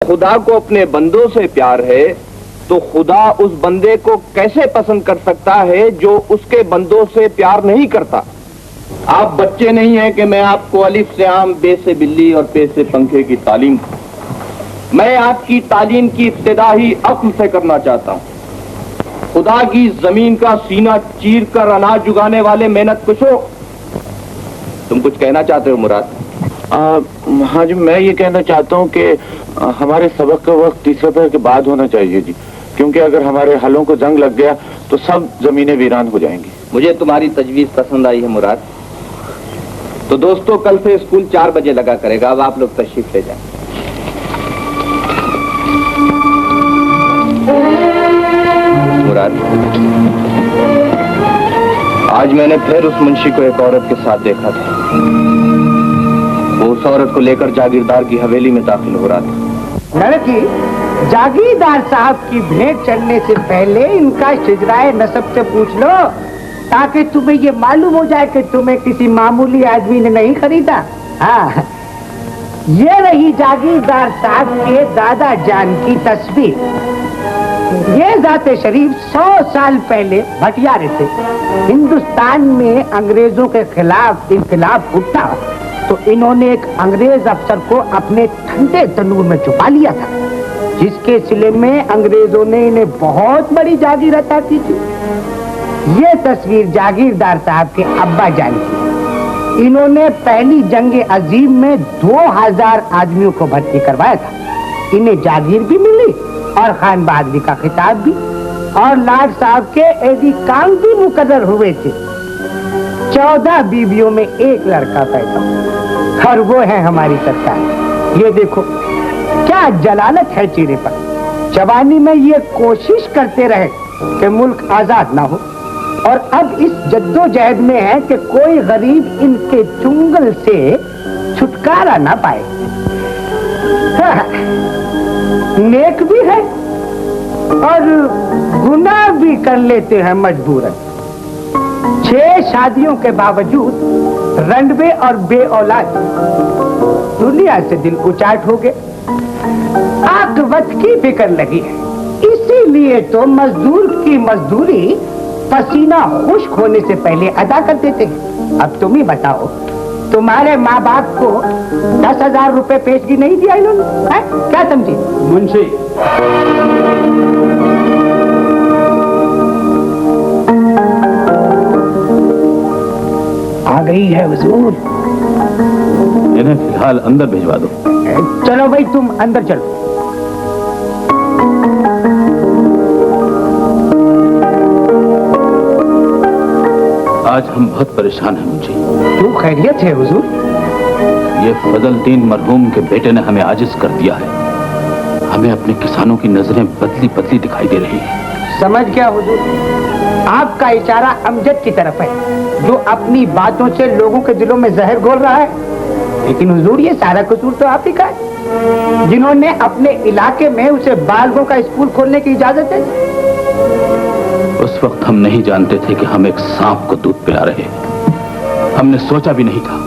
खुदा को अपने बंदों से प्यार है तो खुदा उस बंदे को कैसे पसंद कर सकता है जो उसके बंदों से प्यार नहीं करता। आप बच्चे नहीं हैं कि मैं आपको अलिफ से आम, बे से बिल्ली और पे से पंखे की तालीम दूं। मैं आपकी तालीम की इब्तिदा ही अक्ल से करना चाहता हूं। खुदा की जमीन का सीना चीर कर अनाज उगाने वाले मेहनत कुशो, तुम कुछ कहना चाहते हो मुराद? हाँ जी, मैं ये कहना चाहता हूँ कि हमारे सबक का वक्त तीसरे पहर के बाद होना चाहिए जी, क्योंकि अगर हमारे हलों को जंग लग गया तो सब जमीनें वीरान हो जाएंगी। मुझे तुम्हारी तजवीज पसंद आई है मुराद। तो दोस्तों, कल से स्कूल 4 बजे लगा करेगा। अब आप लोग तशरीफ ले जाएं। मुराद, आज मैंने फिर उस मुंशी को एक औरत के साथ देखा था। वो उस औरत को लेकर जागीरदार की हवेली में दाखिल हो रहा था। लड़की, जागीरदार साहब की भेंट चढ़ने से पहले इनका शिजराए नसब से पूछ लो, ताकि तुम्हें ये मालूम हो जाए कि तुम्हें किसी मामूली आदमी ने नहीं खरीदा। हाँ, ये रही जागीरदार साहब के दादा जान की तस्वीर। ये जाते शरीफ 100 साल पहले भटियारे थे। हिंदुस्तान में अंग्रेजों के खिलाफ इनकलाब उठा तो इन्होंने एक अंग्रेज अफसर को अपने ठंडे तंदूर में छुपा लिया था, जिसके सिले में अंग्रेजों ने इन्हें बहुत बड़ी जागीर अता की थी। ये तस्वीर जागीरदार साहब के अब्बा जान की। इन्होंने पहली जंग अजीम में 2000 आदमियों को भर्ती करवाया था। इन्हें जागीर भी मिली और खान बहादुरी का खिताब भी, और लाट साहब के एदी काम भी मुकर्रर हुए थे। 14 बीवियों में एक लड़का पैदा, और वो है हमारी सरकार। ये देखो क्या जलालत है चेहरे पर। जवानी में ये कोशिश करते रहे कि मुल्क आजाद ना हो, और अब इस जद्दोजहद में है कि कोई गरीब इनके चुंगल से छुटकारा ना पाए। हाँ, नेक भी है और गुनाह भी कर लेते हैं मजबूरन। 6 शादियों के बावजूद रंडवे और बे औलाद, दुनिया से दिल उचाट हो गए। आकबत की फिक्र लगी है, इसीलिए तो मजदूर की मजदूरी पसीना खुश्क होने से पहले अदा कर देते हैं। अब तुम ही बताओ, तुम्हारे माँ बाप को 10,000 रुपए पेशगी नहीं दिया इन्होंने? क्या समझे मुंशी? आ गई है हुजूर। इन्हें फिलहाल अंदर भिजवा दो। चलो भाई, तुम अंदर चलो। आज हम बहुत परेशान हैं मुंशी। क्यों, खैरियत है हुजूर? ये फजलदीन मरहूम के बेटे ने हमें आजिज कर दिया है। हमें अपने किसानों की नजरें बदली बदली दिखाई दे रही है। समझ गया हुजूर, आपका इशारा अमजद की तरफ है, जो अपनी बातों से लोगों के दिलों में जहर घोल रहा है। लेकिन हुजूर, ये सारा कसूर तो आप ही का है, जिन्होंने अपने इलाके में उसे बालगों का स्कूल खोलने की इजाजत दी। उस वक्त हम नहीं जानते थे कि हम एक सांप को दूध पिला रहे हैं। हमने सोचा भी नहीं था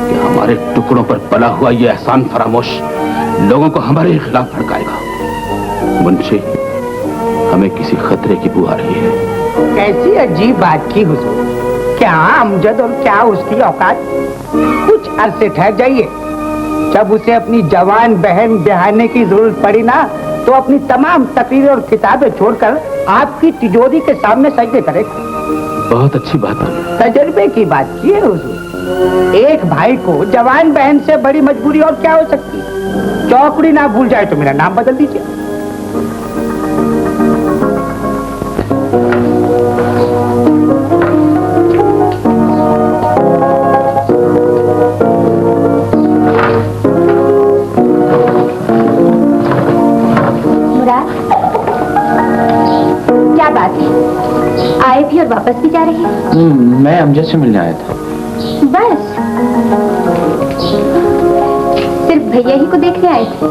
कि हमारे टुकड़ों पर पला हुआ ये एहसान फरामोश लोगों को हमारे खिलाफ भड़काएगा। मुंशी, हमें किसी खतरे की बू आ रही है। कैसी अजीब बात की हुजूर, क्या अमजद और क्या उसकी औकात। कुछ अरसे ठहर जाइए, जब उसे अपनी जवान बहन ब्याहने की जरूरत पड़ी ना, तो अपनी तमाम तकरीरें और किताबें छोड़कर आपकी तिजोरी के सामने सजदे करेगा। बहुत अच्छी बात है। तजर्बे की बात की है हुजूर। एक भाई को जवान बहन से बड़ी मजबूरी और क्या हो सकती है? चौकड़ी ना भूल जाए तो मेरा नाम बदल दीजिए। क्या बात है, आए भी और वापस भी जा रहे हैं? मैं अमजद से मिलने आया था। बस सिर्फ भैया ही को देखने आए थे?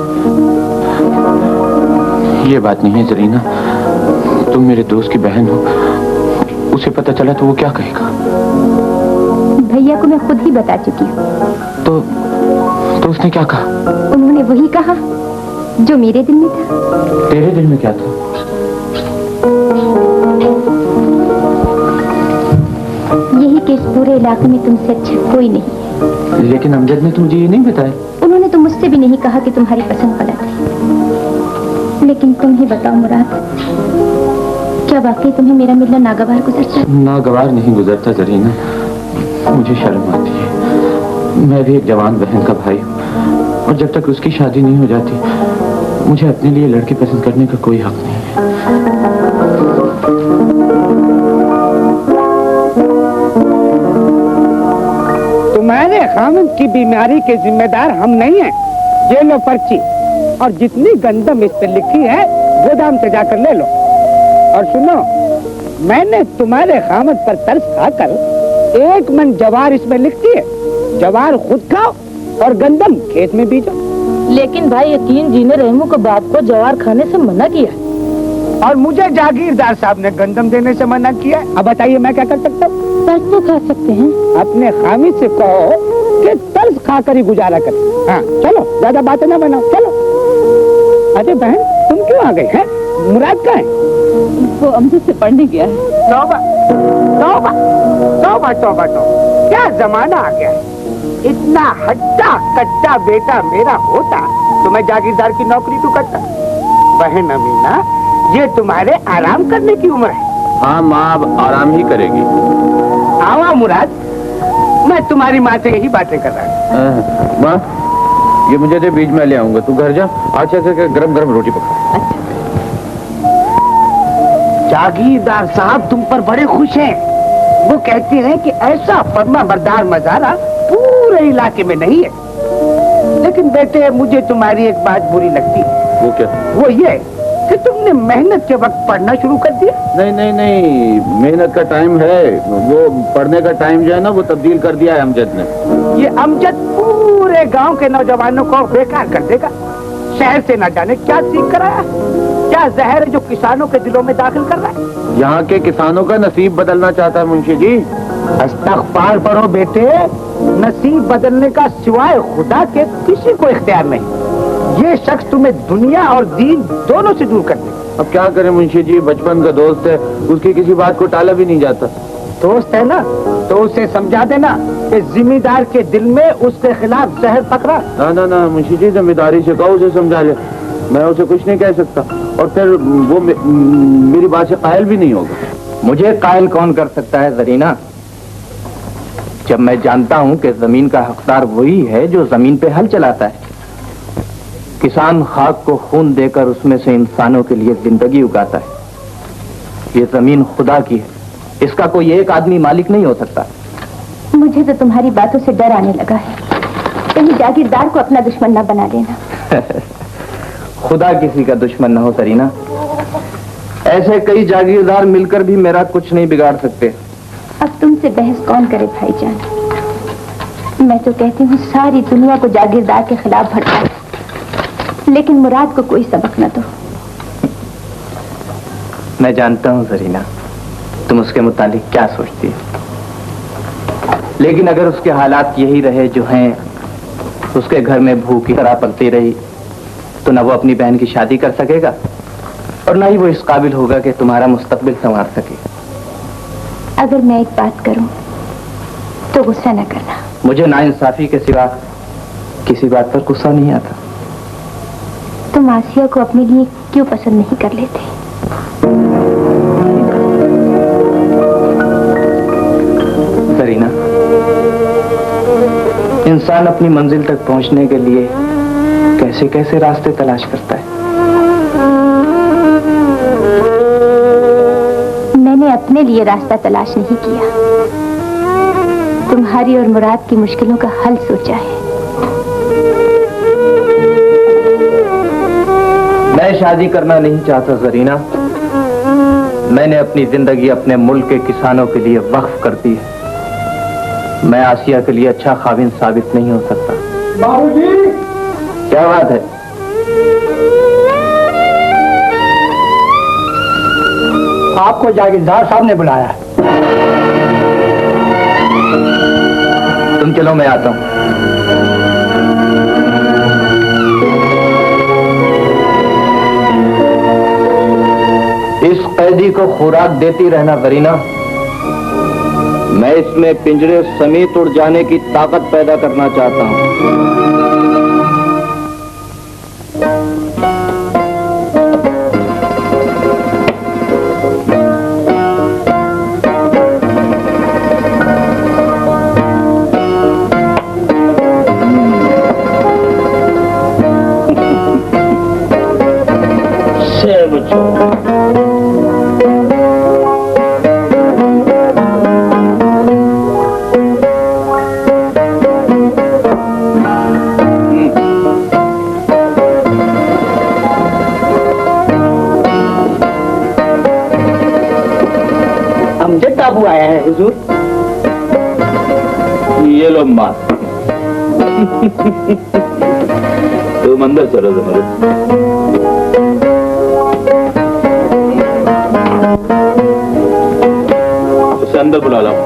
ये बात नहीं है जरीना, तुम मेरे दोस्त की बहन हो, उसे पता चला तो वो क्या कहेगा? भैया को मैं खुद ही बता चुकी हूँ। तो उसने क्या कहा? उन्होंने वही कहा जो मेरे दिल में था। तेरे दिल में क्या था? यही कि इस पूरे इलाके में तुमसे अच्छा कोई नहीं है। लेकिन अमजद ने तो मुझे ये नहीं बताया। उन्होंने तो मुझसे भी नहीं कहा कि तुम्हारी पसंद गलत है। लेकिन तुम ही बताओ मुराद, क्या वाकई तुम्हें मेरा मिलना नागवार गुजरता है? नागवार नहीं गुजरता जरीना, मुझे शर्म आती है। मैं भी एक जवान बहन का भाई हूँ और जब तक उसकी शादी नहीं हो जाती मुझे अपने लिए लड़की पसंद करने का कोई हक नहीं है। तुम्हारे खामन की बीमारी के जिम्मेदार हम नहीं हैं। ये लो पर्ची और जितनी गंदम इस पे लिखी है गोदाम से जाकर ले लो। और सुनो, मैंने तुम्हारे खामद पर तरस खाकर 1 मन जवार इसमें लिख दिए। जवार खुद खाओ और गंदम खेत में बीजो। लेकिन भाई यकीन जी ने रहमू के बाप को जवार खाने से मना किया और मुझे जागीरदार साहब ने गंदम देने से मना किया। अब बताइए मैं क्या कर सकता हूँ? तरस तो खा सकते हैं। अपने खामी से कहो कि तरस खाकर ही गुजारा कर। हाँ चलो, ज्यादा बातें ना बनाओ, चलो। अरे बहन, तुम क्यों आ गई है? मुराद कहाँ है? वो अमजद से पढ़ने गया है। तौबा तौबा तौबा तौबा तौबा, क्या जमाना आ गया है। इतना हट्टा कट्टा बेटा मेरा होता तो मैं जागीरदार की नौकरी तो करता। बहन अमीना, ये तुम्हारे आराम करने की उम्र है। हाँ माँ, अब आराम ही करेगी। आवा मुराद, मैं तुम्हारी माँ से यही बातें कर रहा हूँ। माँ, ये मुझे दे, बीज में ले आऊंगा। तू घर जा, अच्छा से गरम गरम रोटी पका। जागीरदार साहब तुम पर बड़े खुश हैं। वो कहते हैं कि ऐसा फर्मा बरदार मजारा पूरे इलाके में नहीं है। लेकिन बेटे, मुझे तुम्हारी एक बात बुरी लगती है। वो क्या? वो ये कि तुमने मेहनत के वक्त पढ़ना शुरू कर दिया। नहीं नहीं नहीं, मेहनत का टाइम है, वो पढ़ने का टाइम जो है ना वो तब्दील कर दिया है अमजद ने। ये अमजद पूरे गांव के नौजवानों को बेकार कर देगा। शहर से ना जाने क्या सीख कर आया, क्या जहर है जो किसानों के दिलों में दाखिल कर रहा है। यहाँ के किसानों का नसीब बदलना चाहता है मुंशी जी। इस्तग़फ़ार पढ़ो बेटे, नसीब बदलने का सिवाय खुदा के किसी को इख्तियार नहीं। ये शख्स तुम्हें दुनिया और दीन दोनों से दूर कर दे। अब क्या करें मुंशी जी, बचपन का दोस्त है, उसकी किसी बात को टाला भी नहीं जाता। दोस्त है ना तो उसे समझा देना कि जिम्मेदार के दिल में उसके खिलाफ जहर पकड़ा। ना ना ना मुंशी जी, जिम्मेदारी से कहो, उसे समझा ले। मैं उसे कुछ नहीं कह सकता और फिर वो मेरी बात से कायल भी नहीं होगा। मुझे कायल कौन कर सकता है जरीना, जब मैं जानता हूं कि जमीन का हकदार वही है जो जमीन पे हल चलाता है। किसान खाक को खून देकर उसमें से इंसानों के लिए जिंदगी उगाता है। ये जमीन खुदा की है, इसका कोई एक आदमी मालिक नहीं हो सकता। मुझे तो तुम्हारी बातों से डर आने लगा है। कहीं जागीरदार को अपना दुश्मन न बना देना। खुदा किसी का दुश्मन न हो सरीना। ऐसे कई जागीरदार मिलकर भी मेरा कुछ नहीं बिगाड़ सकते। अब तुमसे बहस कौन करे भाईजान। मैं तो कहती हूँ सारी दुनिया को जागीरदार के खिलाफ भड़काओ, लेकिन मुराद को कोई सबक न दो। मैं जानता हूँ जरीना, तुम उसके मुतालिक क्या सोचती हो, लेकिन अगर उसके हालात यही रहे जो हैं, उसके घर में भूख की तरह पलती रही, तो न वो अपनी बहन की शादी कर सकेगा और न ही वो इस काबिल होगा कि तुम्हारा मुस्तकबिल संवार सके। अगर मैं एक बात करूं तो गुस्सा न करना। मुझे नाइंसाफी के सिवा किसी बात पर गुस्सा नहीं आता। तुम आसिया को अपने लिए क्यों पसंद नहीं कर लेते? जरीना, इंसान अपनी मंजिल तक पहुंचने के लिए कैसे कैसे रास्ते तलाश करता है। मैंने अपने लिए रास्ता तलाश नहीं किया, तुम्हारी और मुराद की मुश्किलों का हल सोचा है। मैं शादी करना नहीं चाहता जरीना। मैंने अपनी जिंदगी अपने मुल्क के किसानों के लिए वक्फ कर दी है। मैं आसिया के लिए अच्छा खाविन साबित नहीं हो सकता। बाबूजी, क्या बात है? आपको जागीरदार साहब ने बुलाया है। तुम चलो, मैं आता हूं। इस कैदी को खुराक देती रहना करीना। मैं इसमें पिंजरे समेत उड़ जाने की ताकत पैदा करना चाहता हूं। बाबू आया है हुजूर। ये लो मां। तुम अंदर चलो जबरदस्त। उसे अंदर बुला लाओ।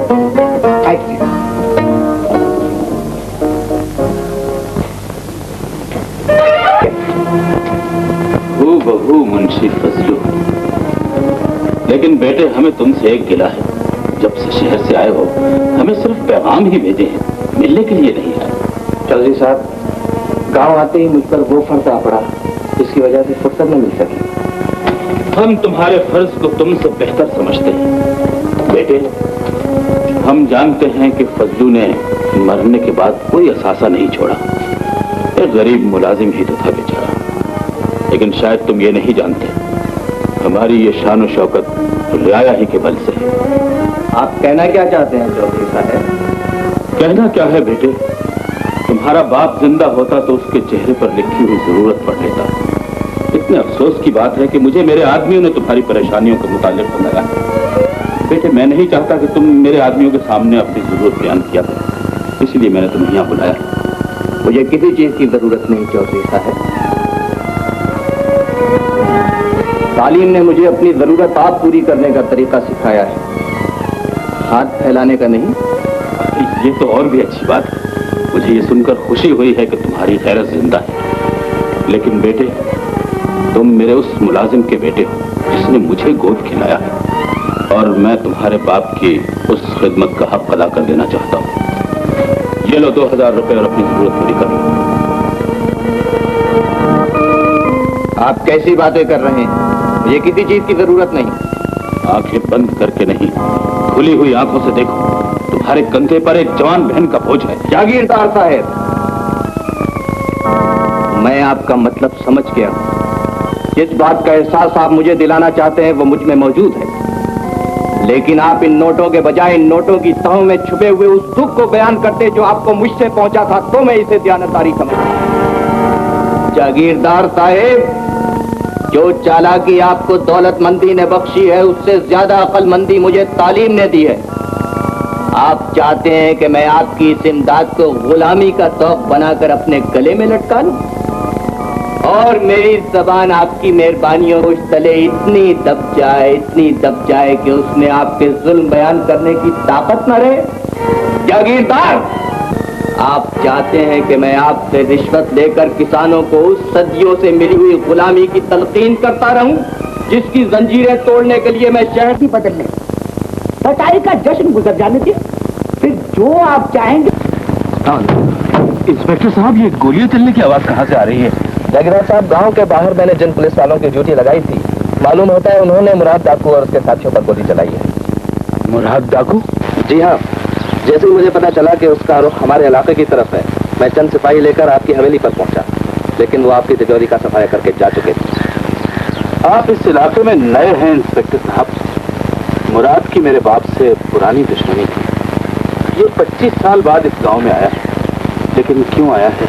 हूबहू मुंशी फजलू। लेकिन बेटे हमें तुमसे एक गिला है, जब से शहर से आए हो हमें सिर्फ पैगाम ही भेजे हैं, मिलने के लिए नहीं आए। चौधरी साहब, गांव आते ही मुझ पर वो फर्ज आ पड़ा, इसकी वजह से फुर्सत न मिल सकी। हम तुम्हारे फर्ज को तुमसे बेहतर समझते हैं बेटे। हम जानते हैं कि फजलू ने मरने के बाद कोई असासा नहीं छोड़ा। एक गरीब मुलाजिम ही तो था बेचारा। लेकिन शायद तुम ये नहीं जानते, हमारी ये शान और शौकत रियाया ही के बल से है। आप कहना क्या चाहते हैं चौधरी साहब? कहना क्या है बेटे, तुम्हारा बाप जिंदा होता तो उसके चेहरे पर लिखी हुई जरूरत पड़ लेता। इतने अफसोस की बात है कि मुझे मेरे आदमियों ने तुम्हारी परेशानियों के मुतालिक बताया। बेटे मैं नहीं चाहता कि तुम मेरे आदमियों के सामने अपनी जरूरत बयान किया करो, इसलिए मैंने तुम्हें यहाँ बुलाया। मुझे किसी चीज की जरूरत नहीं चौधरी साहब। तालीम ने मुझे अपनी जरूरत आप पूरी करने का तरीका सिखाया है, हाथ फैलाने का नहीं। ये तो और भी अच्छी बात है। मुझे ये सुनकर खुशी हुई है कि तुम्हारी खैरत जिंदा है। लेकिन बेटे तुम मेरे उस मुलाजिम के बेटे हो जिसने मुझे गोद खिलाया है, और मैं तुम्हारे बाप की उस खिदमत का हक अदा कर देना चाहता हूँ। ये लो 2000 रुपए और अपनी जरूरत पूरी कर लो। आप कैसी बातें कर रहे हैं? मुझे किसी चीज की जरूरत नहीं। आंखें बंद करके नहीं, खुली हुई आंखों से देखो, तुम्हारे कंधे पर एक जवान बहन का बोझ है। जागीरदार साहब, मैं आपका मतलब समझ गया हूं। जिस बात का एहसास आप मुझे दिलाना चाहते हैं वो मुझ में मौजूद है, लेकिन आप इन नोटों के बजाय इन नोटों की तहों में छुपे हुए उस दुख को बयान करते जो आपको मुझसे पहुंचा था, तो मैं इसे दयानतदारी समझता। जागीरदार साहब, जो चालाकी आपको दौलतमंदी ने बख्शी है उससे ज्यादा अक्लमंदी मुझे तालीम ने दी है। आप चाहते हैं कि मैं आपकी इस इमदाद को गुलामी का तौक बनाकर अपने गले में लटका लूं, और मेरी जबान आपकी मेहरबानियों को इस तले इतनी दब जाए कि उसमें आपके जुल्म बयान करने की ताकत न रहे। जागीरदार, आप चाहते हैं कि मैं आपसे रिश्वत लेकर किसानों को उस सदियों से मिली हुई गुलामी की तलकीन करता रहूं, जिसकी जंजीरें तोड़ने के लिए मैं शहर ही बदलने कटाई का जश्न गुजर जाने दिए, फिर जो आप चाहेंगे। इंस्पेक्टर साहब, ये गोलियां चलने की आवाज कहाँ से आ रही है? जागीरदार साहब, गांव के बाहर मैंने जिन पुलिस वालों की ड्यूटी लगाई थी, मालूम होता है उन्होंने मुराद डाकू और उसके साथियों पर गोली चलाई है। मुराद डाकू? जी हाँ, जैसे ही मुझे पता चला कि उसका रुख हमारे इलाके की तरफ है, मैं चंद सिपाही लेकर आपकी हवेली पर पहुंचा, लेकिन वो आपकी तिजोरी का सफाया करके जा चुके थे। आप इस इलाके में नए हैं इंस्पेक्टर साहब। मुराद की मेरे बाप से पुरानी दुश्मनी थी। ये 25 साल बाद इस गांव में आया है, लेकिन क्यों आया है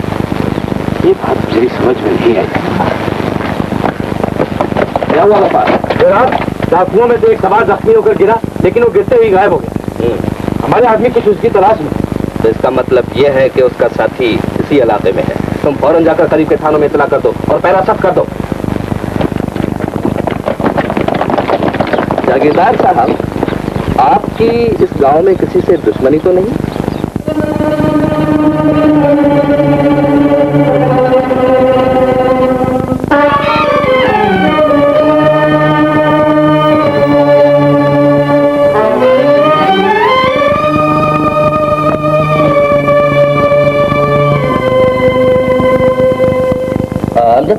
ये बात मेरी समझ में नहीं आई। क्या हुआ बात? डाकुओं में से एक सवार जख्मी होकर गिरा, लेकिन वो गिरते ही गायब हो गया। हमारे आदमी कुछ उसकी तलाश में। तो इसका मतलब ये है कि उसका साथी इसी इलाके में है। तुम फौरन जाकर करीब के थानों में इतला कर दो और पहरा सब कर दो। जागीरदार साहब, आपकी इस गांव में किसी से दुश्मनी तो नहीं?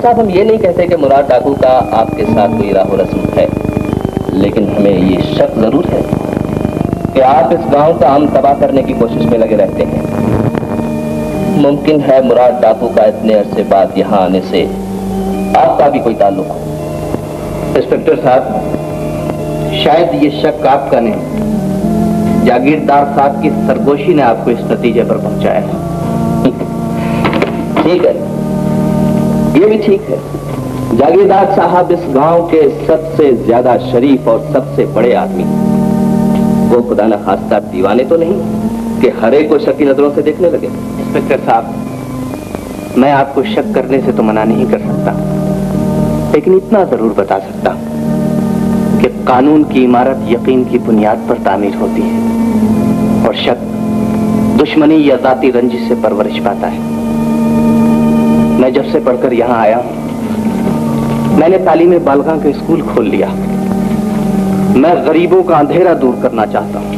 साहब, हम ये नहीं कहते कि मुराद डाकू का आपके साथ कोई राहो रस्म है, लेकिन हमें ये शक जरूर है कि आप इस गांव का अमन तबाह करने की कोशिश में लगे रहते हैं। मुमकिन है मुराद डाकू का इतने अरसे बाद यहाँ आने से आपका भी कोई ताल्लुक हो। इंस्पेक्टर साहब, शायद ये शक आपका नहीं, जागीरदार साहब की सरगोशी ने आपको इस नतीजे पर पहुंचाया है। ठीक है, ये भी ठीक है। जागीरदार साहब इस गांव के सबसे ज्यादा शरीफ और सबसे बड़े आदमी, वो खुदा न खास्ता दीवाने तो नहीं कि हर एक को शक की नजरों से देखने लगे। इंस्पेक्टर साहब, मैं आपको शक करने से तो मना नहीं कर सकता, लेकिन इतना जरूर बता सकता कि कानून की इमारत यकीन की बुनियाद पर तामीर होती है और शक दुश्मनी या जाती रंजिश से परवरिश पाता है। मैं जब से पढ़कर यहाँ आया, मैंने तालीम बालगां के स्कूल खोल लिया। मैं गरीबों का अंधेरा दूर करना चाहता हूँ,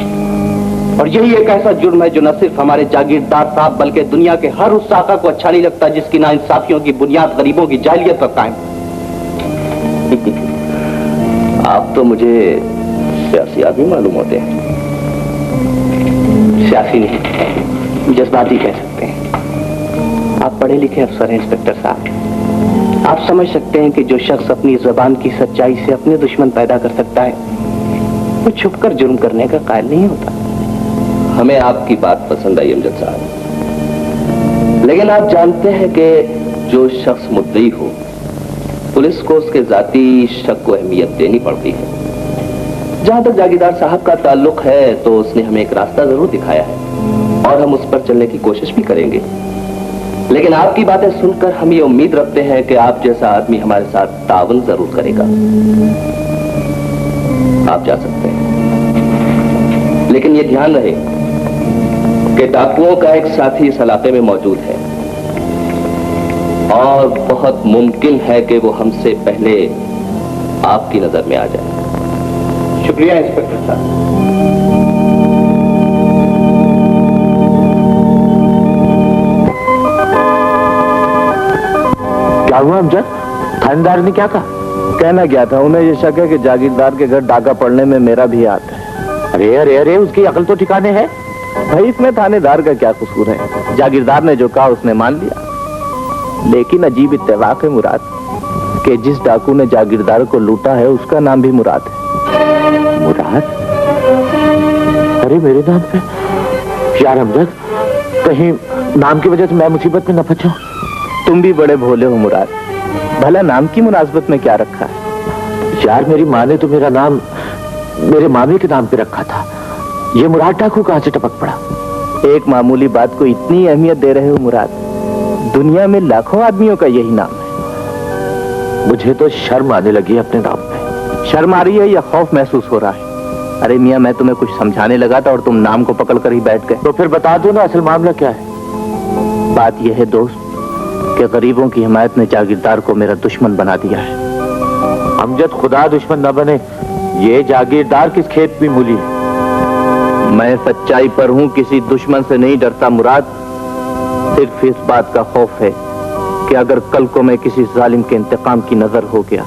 और यही एक ऐसा जुर्म है जो न सिर्फ हमारे जागीरदार साहब बल्कि दुनिया के हर उस साका को अच्छा नहीं लगता जिसकी नाइंसाफियों की बुनियाद गरीबों की जाहिलियत पर कायम। आप तो मुझे सियासी आदमी मालूम होते हैं। सियासी नहीं, जज्बाती कह सकते हैं। आप पढ़े लिखे अफसर हैं इंस्पेक्टर साहब। आप समझ सकते हैं कि जो शख्स अपनी जुबान की सच्चाई से अपने दुश्मन पैदा कर सकता है, वो छुपकर जुर्म करने का कायल नहीं होता। हमें आपकी बात पसंद आई अमजद साहब, लेकिन आप जानते हैं कि जो शख्स मुद्दई हो, पुलिस को उसके जाती शक को अहमियत देनी पड़ती है। जहां तक जागीरदार साहब का ताल्लुक है, तो उसने हमें एक रास्ता जरूर दिखाया है और हम उस पर चलने की कोशिश भी करेंगे। लेकिन आपकी बातें सुनकर हम ये उम्मीद रखते हैं कि आप जैसा आदमी हमारे साथ तावन जरूर करेगा। आप जा सकते हैं, लेकिन ये ध्यान रहे कि डाकुओं का एक साथी इस इलाके में मौजूद है और बहुत मुमकिन है कि वो हमसे पहले आपकी नजर में आ जाए। शुक्रिया इंस्पेक्टर साहब। क्या हुआ अमजद? थानेदार ने क्या कहा? कहना क्या था, उन्हें ये शक है कि जागीरदार के घर डाका पड़ने में मेरा भी हाथ है। अरे अरे अरे, उसकी अकल तो ठिकाने है भाई। इसमें थानेदार का क्या कसूर है? जागीरदार ने जो कहा उसने मान लिया। लेकिन अजीब इत्तेफाक है मुराद कि जिस डाकू ने जागीरदार को लूटा है उसका नाम भी मुराद है। मुराद? अरे मेरे नाम पे? यार अमजद, कहीं नाम की वजह से मैं मुसीबत में न फंसूं। तुम भी बड़े भोले हो मुराद, भला नाम की मुनासबत में क्या रखा है? यार मेरी माँ ने तो मेरा नाम मेरे मामी के नाम पे रखा था। ये मुराद डाकू कहां से टपक पड़ा? एक मामूली बात को इतनी अहमियत दे रहे हो मुराद। दुनिया में लाखों आदमियों का यही नाम है। मुझे तो शर्म आने लगी अपने नाम पे। शर्म आ रही है या खौफ महसूस हो रहा है? अरे मियां, मैं तुम्हें कुछ समझाने लगा था और तुम नाम को पकड़ कर ही बैठ गए। तो फिर बता दो ना असल मामला क्या है। बात यह है दोस्त कि गरीबों की हिमायत ने जागीरदार को मेरा दुश्मन बना दिया है। अमजद, खुदा दुश्मन न बने, ये जागीरदार किस खेत की मूली है? मैं सच्चाई पर हूं, किसी दुश्मन से नहीं डरता मुराद। सिर्फ इस बात का खौफ है कि अगर कल को मैं किसी जालिम के इंतकाम की नजर हो गया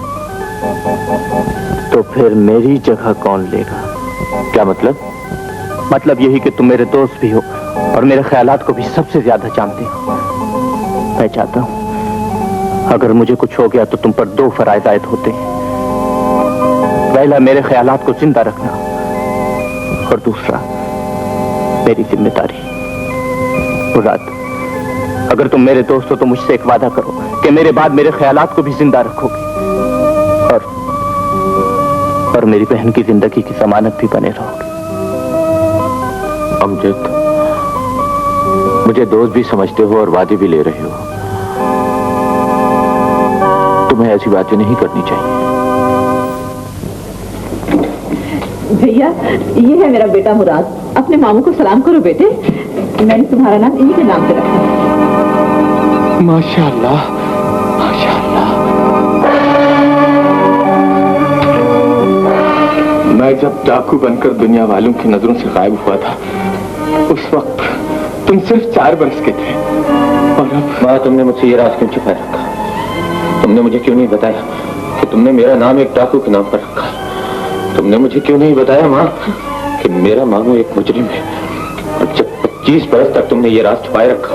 तो फिर मेरी जगह कौन लेगा? क्या मतलब? मतलब यही कि तुम मेरे दोस्त भी हो और मेरे ख्यालात को भी सबसे ज्यादा जानते हो। मैं चाहता हूं अगर मुझे कुछ हो गया तो तुम पर दो फराइज आयद होते हैं। पहला, मेरे ख्यालात को जिंदा रखना, और दूसरा मेरी जिम्मेदारी। मुराद, अगर तुम मेरे दोस्त हो तो मुझसे एक वादा करो कि मेरे बाद मेरे ख्यालात को भी जिंदा रखोगे और मेरी बहन की जिंदगी की जमानत भी बने रहोगे। अमजद, मुझे दोस्त भी समझते हो और वादे भी ले रहे हो। तुम्हें ऐसी बातें नहीं करनी चाहिए। भैया, ये है मेरा बेटा मुराद। अपने मामू को सलाम करो बेटे। मैंने तुम्हारा नाम इन्हीं के नाम पे रखा है। माशाअल्लाह, माशाअल्लाह। मैं जब डाकू बनकर दुनिया वालों की नजरों से गायब हुआ था, उस वक्त तुम सिर्फ 4 बरस के थे, और अब माँ, तुमने मुझसे ये राज क्यों छुपाए रखा? तुमने मुझे क्यों नहीं बताया कि तुमने मेरा नाम एक डाकू के नाम पर रखा है? तुमने मुझे क्यों नहीं बताया माँ कि मेरा मामू एक मुजरिम है? और जब 25 बरस तक तुमने ये राज छुपाए रखा,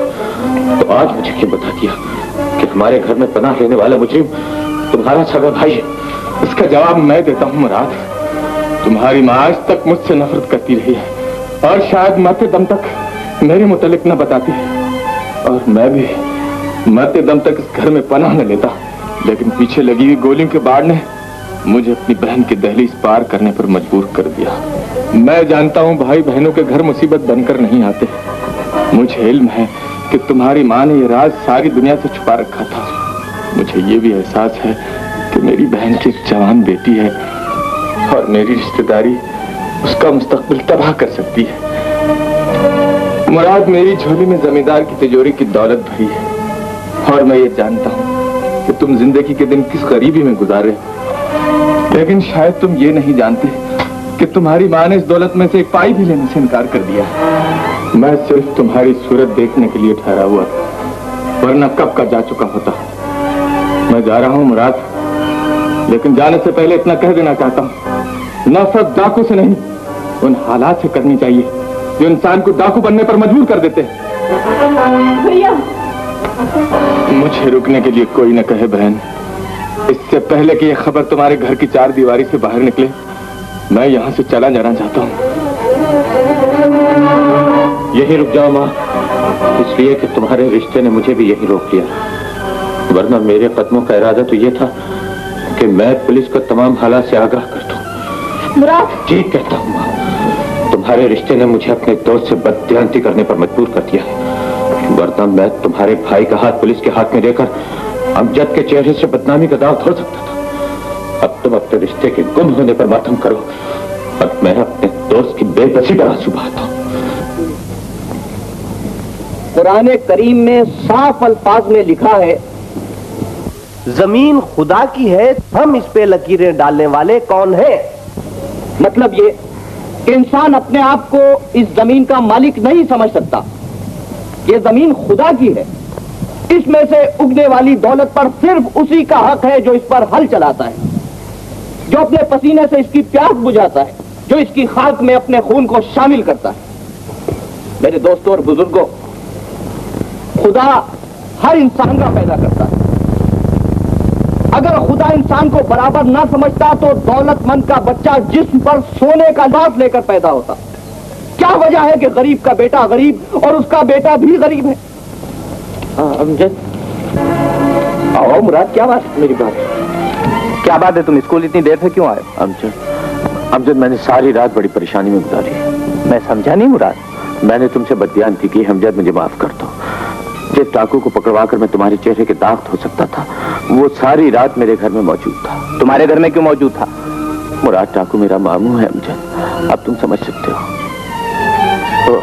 तो आज मुझे क्यों बता दिया कि हमारे घर में पनाह लेने वाला मुजरिम तुम्हारा सगा भाई है? इसका जवाब मैं देता हूँ मुराद। तुम्हारी माँ आज तक मुझसे नफरत करती रही है और शायद मरते दम तक मेरे मुतालिक न बताती है, और मैं भी मरते दम तक इस घर में पनाह न लेता। लेकिन पीछे लगी हुई गोलियों के बाढ़ ने मुझे अपनी बहन की दहलीज पार करने पर मजबूर कर दिया। मैं जानता हूँ भाई बहनों के घर मुसीबत बनकर नहीं आते। मुझे इल्म है कि तुम्हारी माँ ने यह राज सारी दुनिया से छुपा रखा था। मुझे ये भी एहसास है कि मेरी बहन की एक जवान बेटी है और मेरी रिश्तेदारी उसका मुस्तकबिल तबाह कर सकती है। मुराद, मेरी झोली में जमींदार की तिजोरी की दौलत भरी है और मैं ये जानता हूँ कि तुम जिंदगी के दिन किस गरीबी में गुजारे हो। लेकिन शायद तुम ये नहीं जानते कि तुम्हारी माँ ने इस दौलत में से एक पाई भी लेने से इनकार कर दिया। मैं सिर्फ तुम्हारी सूरत देखने के लिए ठहरा हुआ था, वरना कब का जा चुका होता। मैं जा रहा हूँ मुराद, लेकिन जाने से पहले इतना कह देना चाहता हूँ, नफरत डाकू से नहीं, उन हालात से करनी चाहिए जो इंसान को डाकू बनने पर मजबूर कर देते हैं। भैया, मुझे रुकने के लिए कोई न कहे बहन। इससे पहले कि यह खबर तुम्हारे घर की चार दीवारी से बाहर निकले, मैं यहाँ से चला जाना चाहता हूँ। यही रुक जाओ माँ, इसलिए कि तुम्हारे रिश्ते ने मुझे भी यही रोक लिया, वरना मेरे कदमों का इरादा तो ये था कि मैं पुलिस को तमाम हालात से आगाह कर दूं। मुराद, ठीक कहता हूँ माँ, तुम्हारे रिश्ते ने मुझे अपने दोस्त से बददियानती करने पर मजबूर कर दिया है, वरना मैं तुम्हारे भाई का हाथ पुलिस के हाथ में देकर अमजद के चेहरे से बदनामी का दाव धो सकता था। अब तुम अपने रिश्ते के गुम होने पर मातम करो और मैं अपने दोस्त की बेबसी पर आंसू बहाता हूँ। कुरान करीम में साफ अल्फाज में लिखा है, जमीन खुदा की है, हम इस पे लकीरें डालने वाले कौन है। मतलब ये कि इंसान अपने आप को इस जमीन का मालिक नहीं समझ सकता। ये जमीन खुदा की है, इसमें से उगने वाली दौलत पर सिर्फ उसी का हक है जो इस पर हल चलाता है, जो अपने पसीने से इसकी प्यास बुझाता है, जो इसकी खाक में अपने खून को शामिल करता है। मेरे दोस्तों और बुजुर्गों, खुदा हर इंसान का पैदा करता है। अगर खुदा इंसान को बराबर ना समझता तो दौलतमंद का बच्चा जिस्म पर सोने का लिबास लेकर पैदा होता। क्या वजह है कि गरीब का बेटा गरीब और उसका बेटा भी गरीब है? अमजद, आओ मुराद, क्या बात? मेरी बात क्या बात है? तुम स्कूल इतनी देर से क्यों आए? अमजद, मैंने सारी रात बड़ी परेशानी में गुजारी। मैं समझा नहीं मुराद। मैंने तुमसे बददियानती की, अमजद मुझे माफ कर दो। जिस डाकू को पकड़वा कर मैं तुम्हारे चेहरे के दाग धो सकता था, वो सारी रात मेरे घर में मौजूद था। तुम्हारे घर में क्यों मौजूद था? मुराद, डाकू मेरा मामू है अमजद, अब तुम समझ सकते हो। तो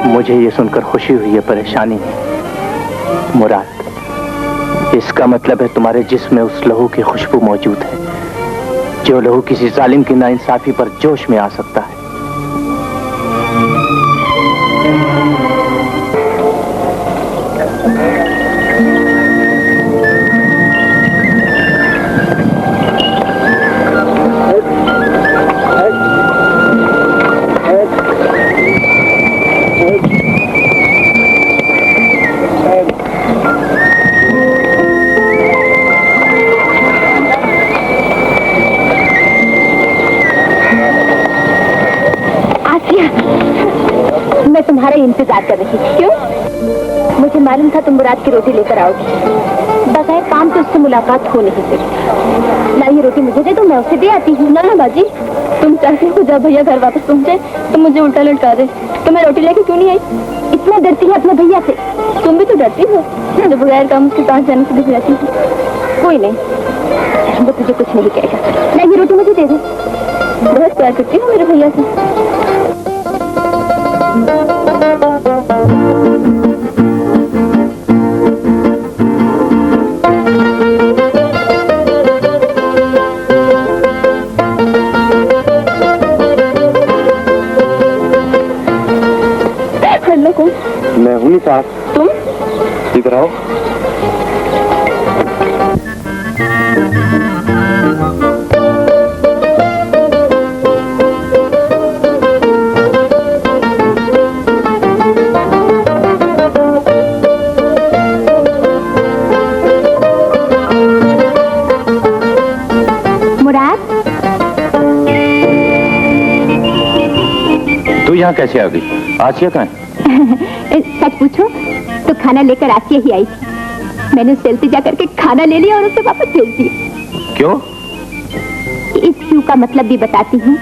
मुझे ये सुनकर खुशी हुई है, परेशानी नहीं। मुराद, इसका मतलब है तुम्हारे जिस्म में उस लहू की खुशबू मौजूद है, जो लहू किसी जालिम की नाइंसाफी पर जोश में आ सकता है। तुम्हारा इंतजार कर रही थी। क्यों? मुझे मालूम था तुम मुराद की रोटी लेकर आओगी। बगैर काम तो उससे मुलाकात हो नहीं सकती। ना ये रोटी मुझे दे दो, मैं उसे दे आती हूँ। ना बाजी, तुम चाहते हो जब भैया घर वापस पहुँचे तो मुझे उल्टा लटका दे, तो मैं रोटी लेके क्यों नहीं आई? इतना डरती है अपने भैया से? तुम भी तो डरती हो, जो बगैर काम उसके पास जाने से दिख जाती है। कोई नहीं, वो तुझे कुछ नहीं कहेगा। ना ये रोटी मुझे दे दे, बहुत प्यार करती हूँ मेरे भैया से। मैं हूँ साहब। तुम इधर आओ। यहाँ कैसे आ गई? आसिया कहाँ है? सच पूछो तो खाना लेकर आसिया ही आई थी। मैंने उससे इल्तिजा करके खाना ले लिया और उसे वापस भेज दिया। क्यों? इस क्यों का मतलब भी बताती हूँ।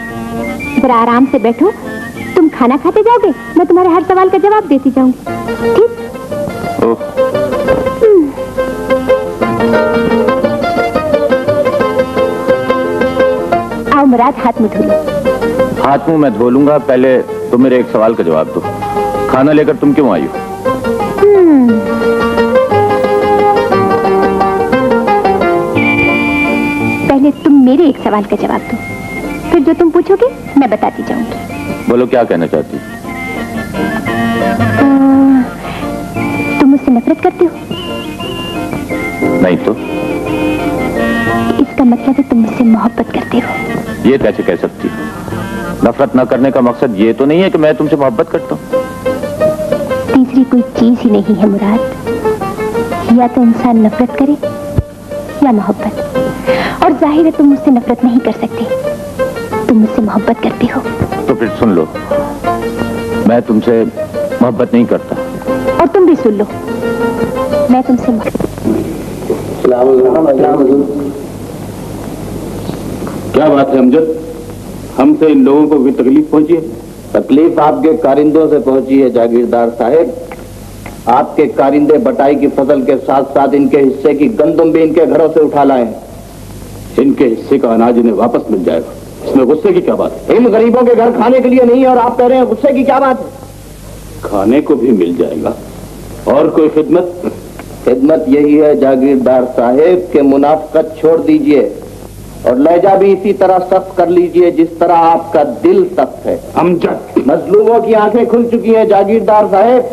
जरा आराम से बैठो, तुम खाना खाते जाओगे, मैं तुम्हारे हर सवाल का जवाब देती जाऊंगी। ठीक? आओ मुराद, हाथ मुंह धो लो। हाथ मुंह मैं धो लूंगा, पहले तुम मेरे एक सवाल का जवाब दो। खाना लेकर तुम क्यों आई हो? पहले तुम मेरे एक सवाल का जवाब दो, फिर जो तुम पूछोगे मैं बताती जाऊंगी। बोलो, क्या कहना चाहती? तुम मुझसे नफरत करते हो? नहीं तो? इसका मतलब है तुम मुझसे मोहब्बत करते हो। ये कैसे कह सकती हो? नफरत न करने का मकसद ये तो नहीं है कि मैं तुमसे मोहब्बत करता हूँ। तीसरी कोई चीज ही नहीं है मुराद। या तो इंसान नफरत करे या मोहब्बत, और जाहिर है तुम मुझसे नफरत नहीं कर सकते, तुम मुझसे मोहब्बत करते हो। तो फिर सुन लो, मैं तुमसे मोहब्बत नहीं करता। और तुम भी सुन लो, मैं तुमसे क्या बात है अमजद, हमसे इन लोगों को भी तकलीफ पहुंची है? तकलीफ आपके कारिंदों से पहुंची है जागीरदार साहब। आपके कारिंदे बटाई की फसल के साथ साथ इनके हिस्से की गंदम भी इनके घरों से उठा लाए। इनके हिस्से का अनाज इन्हें वापस मिल जाएगा, इसमें गुस्से की क्या बात है? इन गरीबों के घर खाने के लिए नहीं है और आप कह रहे हैं गुस्से की क्या बात है? खाने को भी मिल जाएगा। और कोई खिदमत? खिदमत यही है जागीरदार साहेब के मुनाफकत छोड़ दीजिए और लहजा भी इसी तरह सख्त कर लीजिए जिस तरह आपका दिल सख्त है। अमजद, मजलूमों की आंखें खुल चुकी हैं जागीरदार साहेब,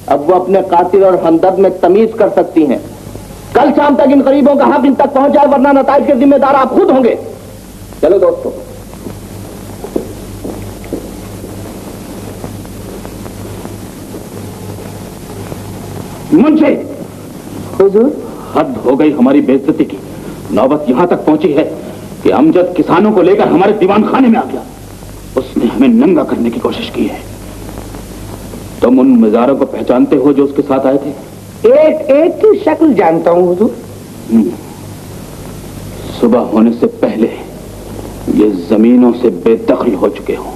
अब वो अपने कातिल और हमदर्द में तमीज कर सकती हैं। कल शाम तक इन गरीबों का हक इन तक पहुंच जाए, वरना नताइज के जिम्मेदार आप खुद होंगे। चलो दोस्तों। मुंशी, हुजूर, हद हो गई हमारी बेइज्जती की। नौबत यहां तक पहुंची है कि अमजद किसानों को लेकर हमारे दीवान खाने में आ गया। उसने हमें नंगा करने की कोशिश की है। तुम उन मजारों को पहचानते हो जो उसके साथ आए थे? एक एक की शक्ल जानता हूँ हुजूर। सुबह होने से पहले ये जमीनों से बेदखल हो चुके हो,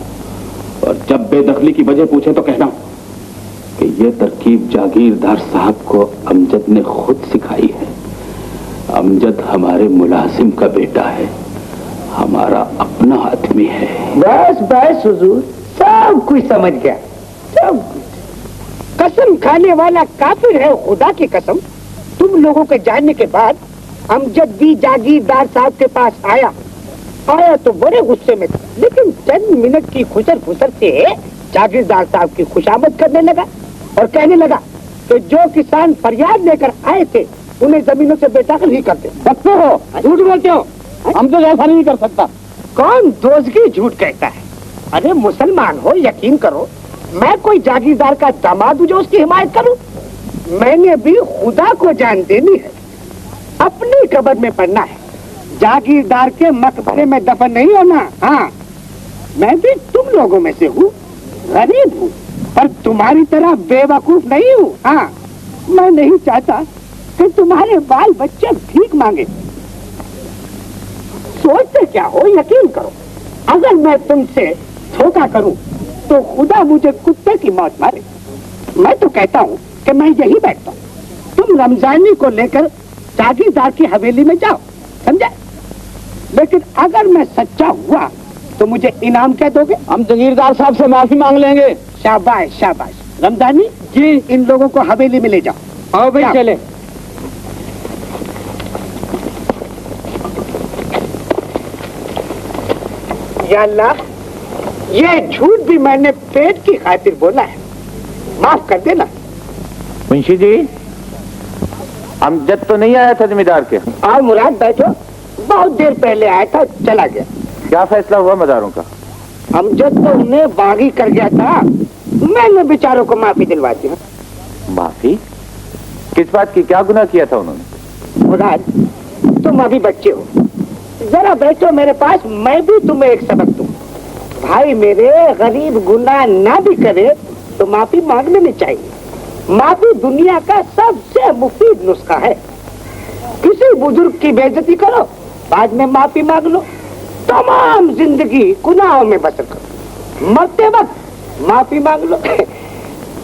और जब बेदखली की वजह पूछे तो कहना कि ये तरकीब जागीरदार साहब को अमजद ने खुद सिखाई है। अमजद हमारे मुलाजिम का बेटा है, हमारा अपना आदमी है। बस बस हुजूर, सब कुछ समझ गया, सब कुछ। कसम खाने वाला काफिर है, खुदा की कसम। तुम लोगों के जानने के बाद अमजद भी जागीरदार साहब के पास आया तो बड़े गुस्से में था, लेकिन चंद मिनट की खुसर फुसर से जागीरदार साहब की खुशामद करने लगा और कहने लगा कि जो किसान फरियाद लेकर आए थे उन्हें जमीनों से बेदखल ही करते। सकते हो, झूठ बोलते हो, हम तो ऐसा नहीं कर सकता। कौन दोजगी झूठ कहता है? अरे मुसलमान हो, यकीन करो, मैं कोई जागीरदार का दामाद हूं जो उसकी हिमायत करूं? मैंने भी खुदा को जान देनी है, अपनी कब्र में पड़ना है, जागीरदार के मकबरे में दफन नहीं होना। हाँ, मैं भी तुम लोगों में से हूँ, गरीब हूँ, पर तुम्हारी तरह बेवकूफ नहीं हूँ। हाँ, मैं नहीं चाहता कि तुम्हारे बाल बच्चे भीख मांगे। सोचते क्या हो, यकीन करो, अगर मैं तुमसे धोखा करूं तो खुदा मुझे कुत्ते की मौत मारे। मैं तो कहता हूं कि मैं यही बैठता हूं, तुम रमजानी को लेकर जागीरदार की हवेली में जाओ, समझे? लेकिन अगर मैं सच्चा हुआ तो मुझे इनाम क्या दोगे? हम जागीरदार साहब से माफी मांग लेंगे। शाबाश शाबाश। रमजानी जी, इन लोगों को हवेली में ले जाओ। आओ भाई, चले। या अल्लाह, ये झूठ भी मैंने पेट की खातिर बोला है, माफ कर देना। मुंशी जी, अमजद तो नहीं आया था जमींदार के? आओ मुराद, बैठो। बहुत देर पहले आया था, चला गया। क्या फैसला हुआ मदारों का? अमजद तो उन्हें बागी कर गया था, मैंने बेचारों को माफी दिलवा दिया। माफी? किस बात की? क्या गुनाह किया था उन्होंने? मुराद, तुम अभी बच्चे हो, जरा बैठो मेरे पास, मैं भी तुम्हें एक सबक दूं। भाई मेरे, गरीब गुनाह ना भी करे तो माफी मांग लेनी चाहिए। माफी दुनिया का सबसे मुफीद नुस्खा है। किसी बुजुर्ग की बेइज्जती करो, बाद में माफी मांग लो, तमाम जिंदगी गुनाहों में बसर करो, मरते वक्त माफी मांग लो।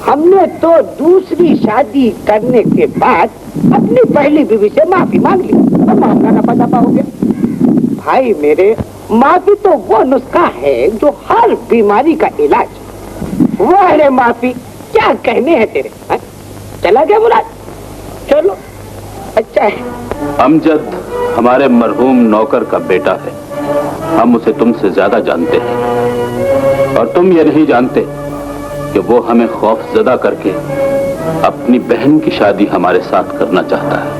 हमने तो दूसरी शादी करने के बाद अपनी पहली बीवी से माफी मांग ली और मामला ना पता पाओगे। भाई मेरे, माफी तो वो नुस्खा है जो हर बीमारी का इलाज। वो है माफी, क्या कहने हैं तेरे? है? चला गया मुराद? चलो अच्छा है। अमजद हमारे मरहूम नौकर का बेटा है। हम उसे तुमसे ज्यादा जानते हैं और तुम ये नहीं जानते कि वो हमें खौफजदा करके अपनी बहन की शादी हमारे साथ करना चाहता है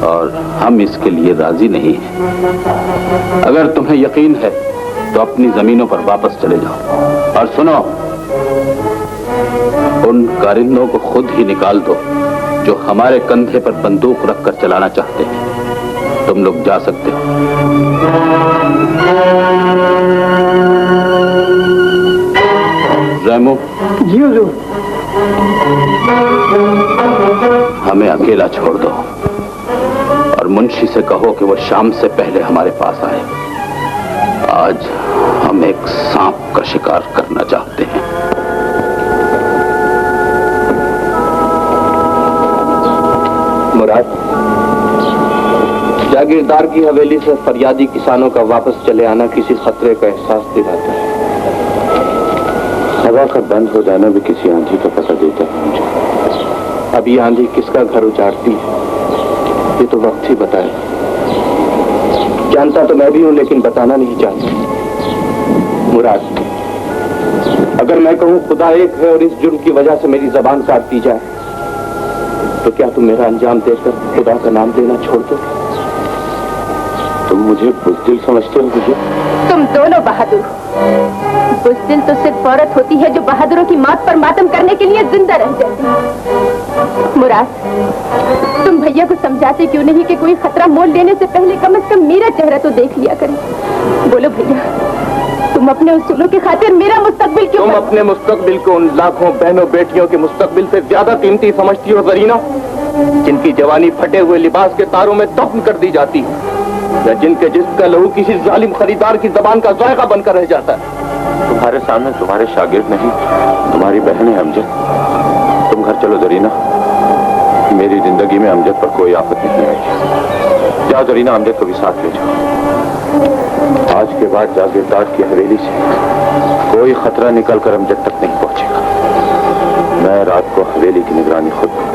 और हम इसके लिए राजी नहीं हैं। अगर तुम्हें यकीन है तो अपनी जमीनों पर वापस चले जाओ और सुनो, उन कारिंदों को खुद ही निकाल दो जो हमारे कंधे पर बंदूक रखकर चलाना चाहते हैं। तुम लोग जा सकते हो। रैमो जी हुजूर। हमें अकेला छोड़ दो और मुंशी से कहो कि वो शाम से पहले हमारे पास आए। आज हम एक सांप का शिकार करना चाहते हैं। मुराद, जागीरदार की हवेली से फरियादी किसानों का वापस चले आना किसी खतरे का एहसास दिलाता है। हवा का बंद हो जाना भी किसी आंधी का पता देता है मुझे। अब ये आंधी किसका घर उजाड़ती है ये तो वक्त ही बताएगा। जानता तो मैं भी हूं लेकिन बताना नहीं चाहता। मुराद, अगर मैं कहूं खुदा एक है और इस जुर्म की वजह से मेरी जबान काट दी जाए तो क्या तुम मेरा अंजाम देकर खुदा का नाम देना छोड़ दो? तुम मुझे बुज़दिल समझते हो मुझे? तुम दोनों बहादुर हो। बुज़दिल तो सिर्फ औरत होती है जो बहादुरों की मौत पर मातम करने के लिए जिंदा रह जाती है। मुराद, तुम भैया को समझाते क्यों नहीं कि कोई खतरा मोल लेने से पहले कम से कम मेरा चेहरा तो देख लिया करें। बोलो भैया, तुम अपने उसूलों की खातिर मेरा मुस्तकबिल क्यों? तुम अपने मुस्तकबिल को उन लाखों बहनों बेटियों के मुस्तकबिल से ज्यादा कीमती समझती हो जरीना, जिनकी जवानी फटे हुए लिबास के तारों में दफन कर दी जाती है, या जिनके जिस्म का लहू किसी जालिम खरीदार की जबान का जायका बनकर रह जाता है। तुम्हारे सामने तुम्हारे शागिर्द नहीं, तुम्हारी बहन है अमजद। तुम घर चलो जरीना, मेरी जिंदगी में अमजद पर कोई आफत नहीं आई। जाओ जरीना, अमजद को भी साथ ले जाओ। आज के बाद जागीरदार की हवेली से कोई खतरा निकलकर अमजद तक नहीं पहुंचेगा। मैं रात को हवेली की निगरानी खुद करूंगा।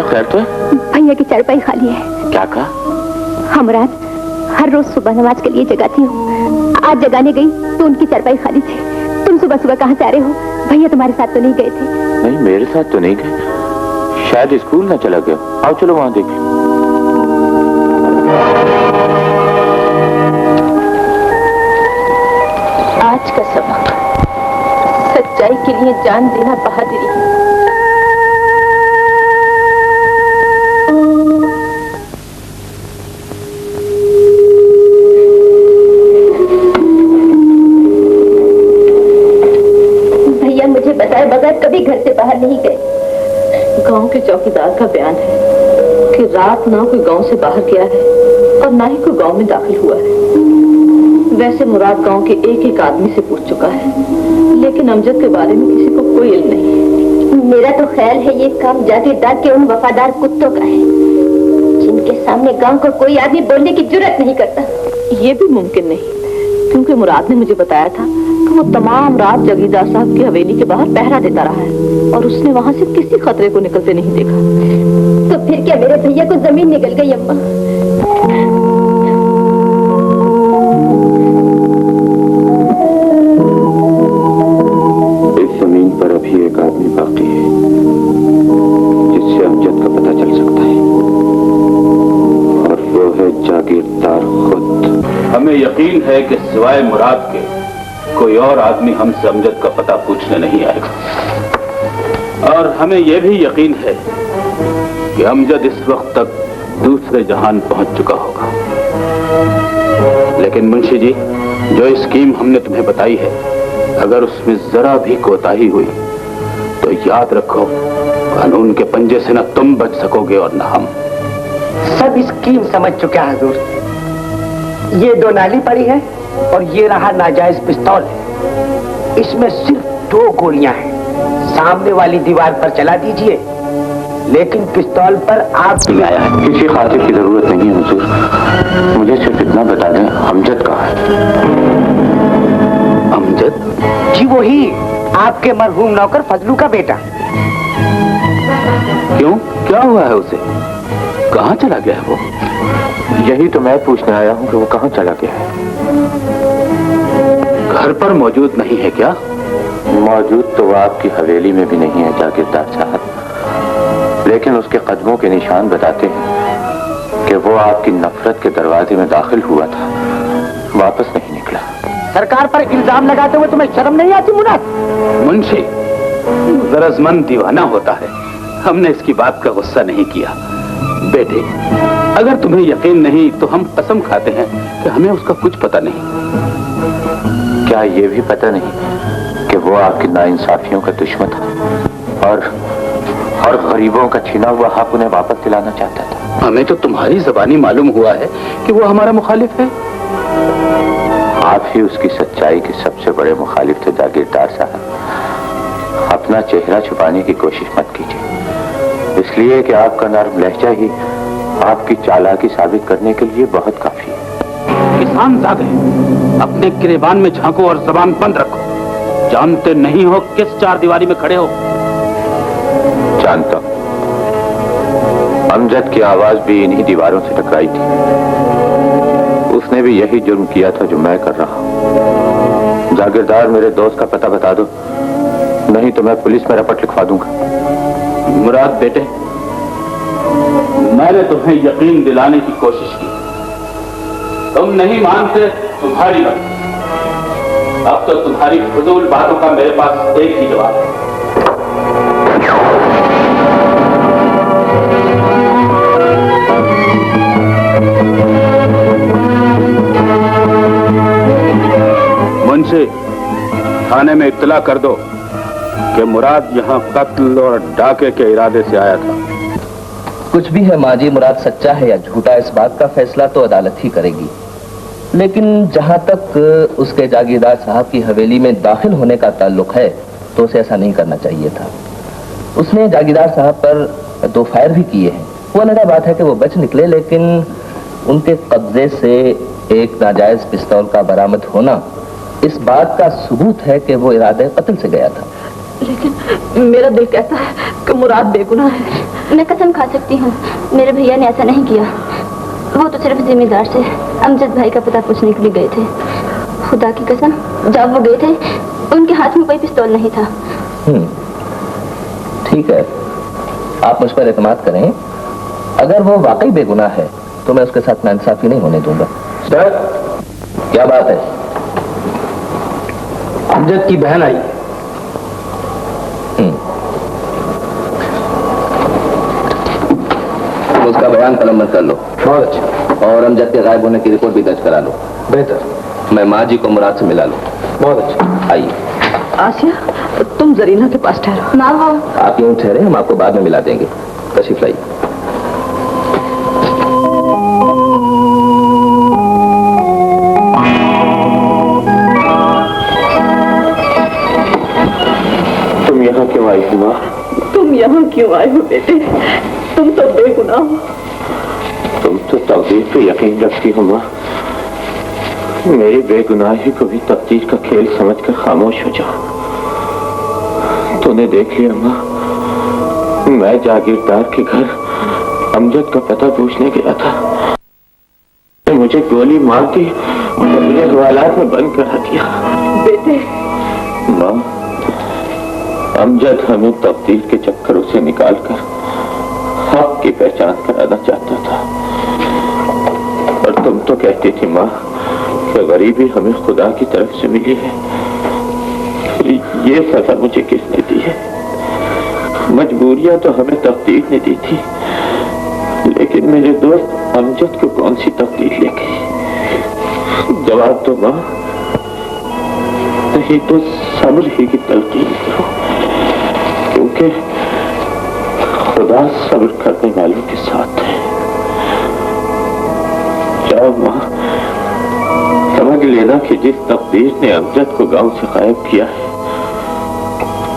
खैर तो है? भैया की चारपाई खाली है। क्या कहा? हम रात हर रोज सुबह नमाज के लिए जगाती हूँ। आज जगाने गई तो उनकी चारपाई खाली थी। तुम सुबह सुबह कहाँ जा रहे हो? भैया तुम्हारे साथ तो नहीं गए थे? नहीं, मेरे साथ तो नहीं गए, शायद स्कूल ना चला गया। आओ चलो वहां देखें। आज का सबक सच्चाई के लिए जान देना बहादुरी है। भैया मुझे बताए बगैर कभी घर से बाहर नहीं गए। गांव के चौकीदार का बयान है कि रात ना कोई गांव से बाहर गया है और ना ही कोई गांव में दाखिल हुआ है। वैसे मुराद गांव के एक एक आदमी से पूछ चुका है, लेकिन अमजद के बारे में किसी को कोई इल्म नहीं है। मेरा तो ख्याल है ये काम जागीरदार के उन वफादार कुत्तों का है जिनके सामने गांव को कोई आदमी बोलने की जुर्रत नहीं करता। ये भी मुमकिन नहीं, क्योंकि मुराद ने मुझे बताया था कि वो तमाम रात जागीरदार साहब की हवेली के बाहर पहरा देता रहा है और उसने वहां से किसी खतरे को निकलते नहीं देखा। तो फिर क्या मेरे भैया को जमीन निकल गई अम्मा? इस जमीन पर अभी एक आदमी बाकी है जिससे अमजद का पता चल सकता है, और वो है जागीरदार खुद। हमें यकीन है कि सिवाय मुराद के कोई और आदमी हमसे अमजद का पता पूछने नहीं आएगा। और हमें यह भी यकीन है कि अमजद इस वक्त तक दूसरे जहान पहुंच चुका होगा। लेकिन मुंशी जी, जो स्कीम हमने तुम्हें बताई है, अगर उसमें जरा भी कोताही हुई तो याद रखो, कानून के पंजे से न तुम बच सकोगे और न हम। सब स्कीम समझ चुका है हुजूर। ये 2 नाली पड़ी है और ये रहा नाजायज पिस्तौल। इसमें सिर्फ 2 गोलियां हैं। सामने वाली दीवार पर चला दीजिए, लेकिन पिस्तौल पर आग में आया है। किसी खातिर की जरूरत नहीं है हुजूर, मुझे सिर्फ इतना बता दें, अमजद कहाँ है? अमजद? जी वही, आपके मरहूम नौकर फजलू का बेटा। क्यों, क्या हुआ है उसे? कहाँ चला गया है वो? यही तो मैं पूछने आया हूँ कि वो कहाँ चला गया है। घर पर मौजूद नहीं है क्या? मौजूद तो वो आपकी हवेली में भी नहीं है जागीरदार साहब, लेकिन उसके कदमों के निशान बताते हैं कि वो आपकी नफरत के दरवाजे में दाखिल हुआ था, वापस नहीं निकला। सरकार पर इल्जाम लगाते हुए तुम्हें शर्म नहीं आती मुराद? मुंशी, गरजमंद दीवाना होता है, हमने इसकी बात का गुस्सा नहीं किया। बेटे, अगर तुम्हें यकीन नहीं तो हम कसम खाते हैं कि हमें उसका कुछ पता नहीं। क्या ये भी पता नहीं कि वो आपकी नाइंसाफियों का दुश्मन था और गरीबों का छीना हुआ हक उन्हें वापस दिलाना चाहता था? हमें तो तुम्हारी ज़बानी मालूम हुआ है कि वो हमारा मुखालिफ है। आप ही उसकी सच्चाई के सबसे बड़े मुखालिफ थे जागीरदार साहब। अपना चेहरा छुपाने की कोशिश मत कीजिए, इसलिए कि आपका नर्म लहजा ही आपकी चालाकी साबित करने के लिए बहुत काफी है। किसान जागे, अपने गिरेबान में झांको और जबान बंद रखो। जानते नहीं हो किस 4 दीवारी में खड़े हो? जानता हूं, अमजद की आवाज भी इन्हीं दीवारों से टकराई थी। उसने भी यही जुर्म किया था जो मैं कर रहा हूं। जागीरदार, मेरे दोस्त का पता बता दो, नहीं तो मैं पुलिस में रपट लिखवा दूंगा। मुराद बेटे, मैंने तुम्हें यकीन दिलाने की कोशिश की, तुम नहीं मानते, तुम्हारी बात। अब तो तुम्हारी फजूल बातों का मेरे पास एक ही जवाब है। मुंशी, थाने में इत्तला कर दो कि मुराद यहाँ कत्ल और डाके के इरादे से आया था। कुछ भी है माजी, मुराद सच्चा है या झूठा, इस बात का फैसला तो अदालत ही करेगी। लेकिन जहां तक उसके जागीरदार साहब की हवेली में दाखिल होने का ताल्लुक है, तो उसे ऐसा नहीं करना चाहिए था। उसने जागीरदार साहब पर 2 फायर भी किए हैं। वो अलग बात है कि वो बच निकले, लेकिन उनके कब्जे से एक नाजायज पिस्तौल का बरामद होना इस बात का सबूत है कि वो इरादे कत्ल से गया था। लेकिन मेरा दिल कहता है कि मुराद बेगुनाह है। मैं कसम खा सकती हूँ, मेरे भैया ने ऐसा नहीं किया। वो तो सिर्फ जिम्मेदार से अमजद भाई का पता पूछने के लिए गए थे। खुदा की कसम, जब वो गए थे उनके हाथ में कोई पिस्तौल नहीं था। ठीक है, आप मुझ पर एतमाद करें। अगर वो वाकई बेगुनाह है तो मैं उसके साथ नाइंसाफी नहीं होने दूंगा। सर, क्या बात है? अमजद की बहन आई। तुम उसका बयान कलमबंद कर लो। बहुत अच्छा। और अमजद के गायब होने की रिपोर्ट भी दर्ज करा लो। बेहतर। मैं माँ जी को मुराद से मिला लूं। बहुत अच्छा। आइए। आसिया, तुम जरीना के पास ठहरो। माँ वो आप यूं ठहरे, हम आपको बाद में मिला देंगे। तशरीफ लाइए। तुम यहाँ क्यों आई हो माँ? तुम यहाँ क्यों आए हो बेटे? तुम तो बेगुनाह हो। तुम तो तकदीर पे यकीन रखती हो माँ। मेरी बेगुनाही को भी तकदीर का खेल समझकर खामोश हो जाओ। तूने देख लिया माँ, मैं जागीरदार के घर अमजद का पता पूछने गया था। मुझे गोली मार दी और अपने हवालात में बंद करा दिया। बेटे, माँ, अमजद हमें तकदीर के चक्करों से निकालकर हक की पहचान कराना चाहता था। और तुम तो कहती थी माँ कि गरीबी हमें खुदा की तरफ से मिली है। ये सजा मुझे किसने दी है? मजबूरियां तो हमें तकदीर ने दी थी, लेकिन मेरे दोस्त अमजद को कौन सी तकदीर ले गई? जवाब दो माँ, नहीं तो सब्र ही की तलकीन करो, क्योंकि खुदा सब्र करने वालों के साथ है। जाओ माँ, समझ लेना कि जिस तकदीर ने अमजद को गांव से गायब किया है,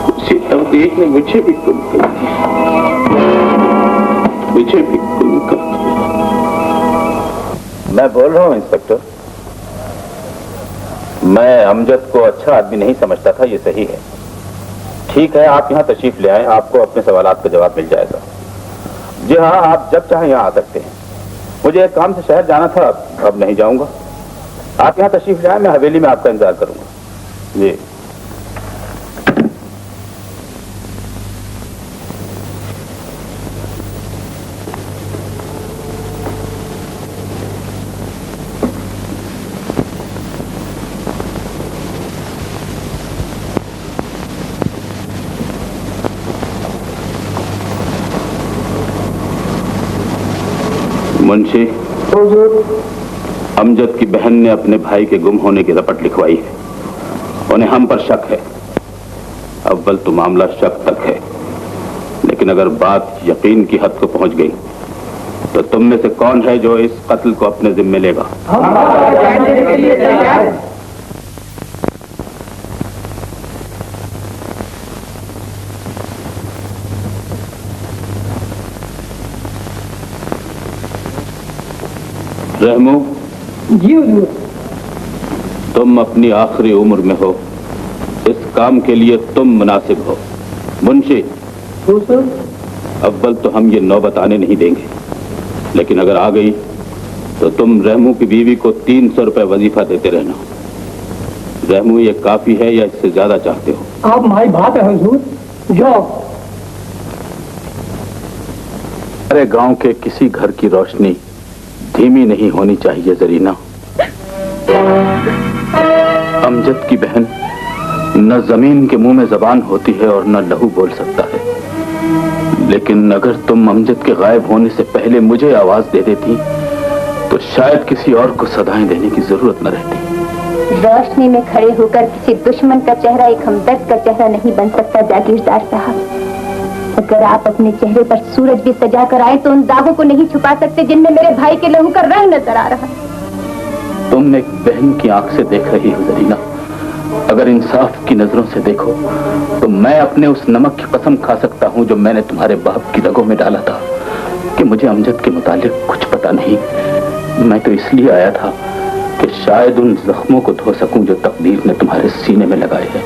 उसी तकदीर ने मुझे भी गुम कर दिया। मुझे भी गुम कर दिया। मैं बोल रहा हूँ इंस्पेक्टर, मैं अमजद को अच्छा आदमी नहीं समझता था, ये सही है। ठीक है, आप यहाँ तशरीफ ले आए, आपको अपने सवालात का जवाब मिल जाएगा। जी हाँ, आप जब चाहें यहाँ आ सकते हैं। मुझे एक काम से शहर जाना था, अब नहीं जाऊंगा। आप यहाँ तशरीफ ले आए, मैं हवेली में आपका इंतजार करूंगा। जी। मुंशी, अमजद की बहन ने अपने भाई के गुम होने की रपट लिखवाई है। उन्हें हम पर शक है। अव्वल तो मामला शक तक है, लेकिन अगर बात यकीन की हद को पहुंच गई तो तुम में से कौन है जो इस कत्ल को अपने जिम्मे लेगा? रहमू जी हुजूर। तुम अपनी आखिरी उम्र में हो, इस काम के लिए तुम मुनासिब हो। मुंशी, अव्वल तो हम ये नौबत आने नहीं देंगे, लेकिन अगर आ गई तो तुम रहमू की बीवी को 300 रुपए वजीफा देते रहना। रहमू, ये काफी है या इससे ज्यादा चाहते हो? आप हमारी बात है हुजूर। जाओ। अरे गांव के किसी घर की रोशनी धीमी नहीं होनी चाहिए जरीना। अमजद की बहन न जमीन के मुंह में जबान होती है और न लहू बोल सकता है, लेकिन अगर तुम अमजद के गायब होने से पहले मुझे आवाज दे देती तो शायद किसी और को सदाएं देने की जरूरत न रहती। रोशनी में खड़े होकर किसी दुश्मन का चेहरा एक हमदर्द का चेहरा नहीं बन सकता जागीरदार साहब। अगर आप अपने चेहरे पर सूरज भी सजा कर आए तो उन दागों को नहीं छुपा सकते जिनमें मेरे भाई के लहू का रंग नजर आ रहा है। तुम एक बहन की आंख से देख रही हो जरीना। अगर इंसाफ की नजरों से देखो तो मैं अपने उस नमक की कसम खा सकता हूं जो मैंने तुम्हारे बाप की रगों में डाला था कि मुझे अमजद के मुतालिक कुछ पता नहीं। मैं तो इसलिए आया था कि शायद उन जख्मों को धो सकूं जो तकदीर ने तुम्हारे सीने में लगाए हैं।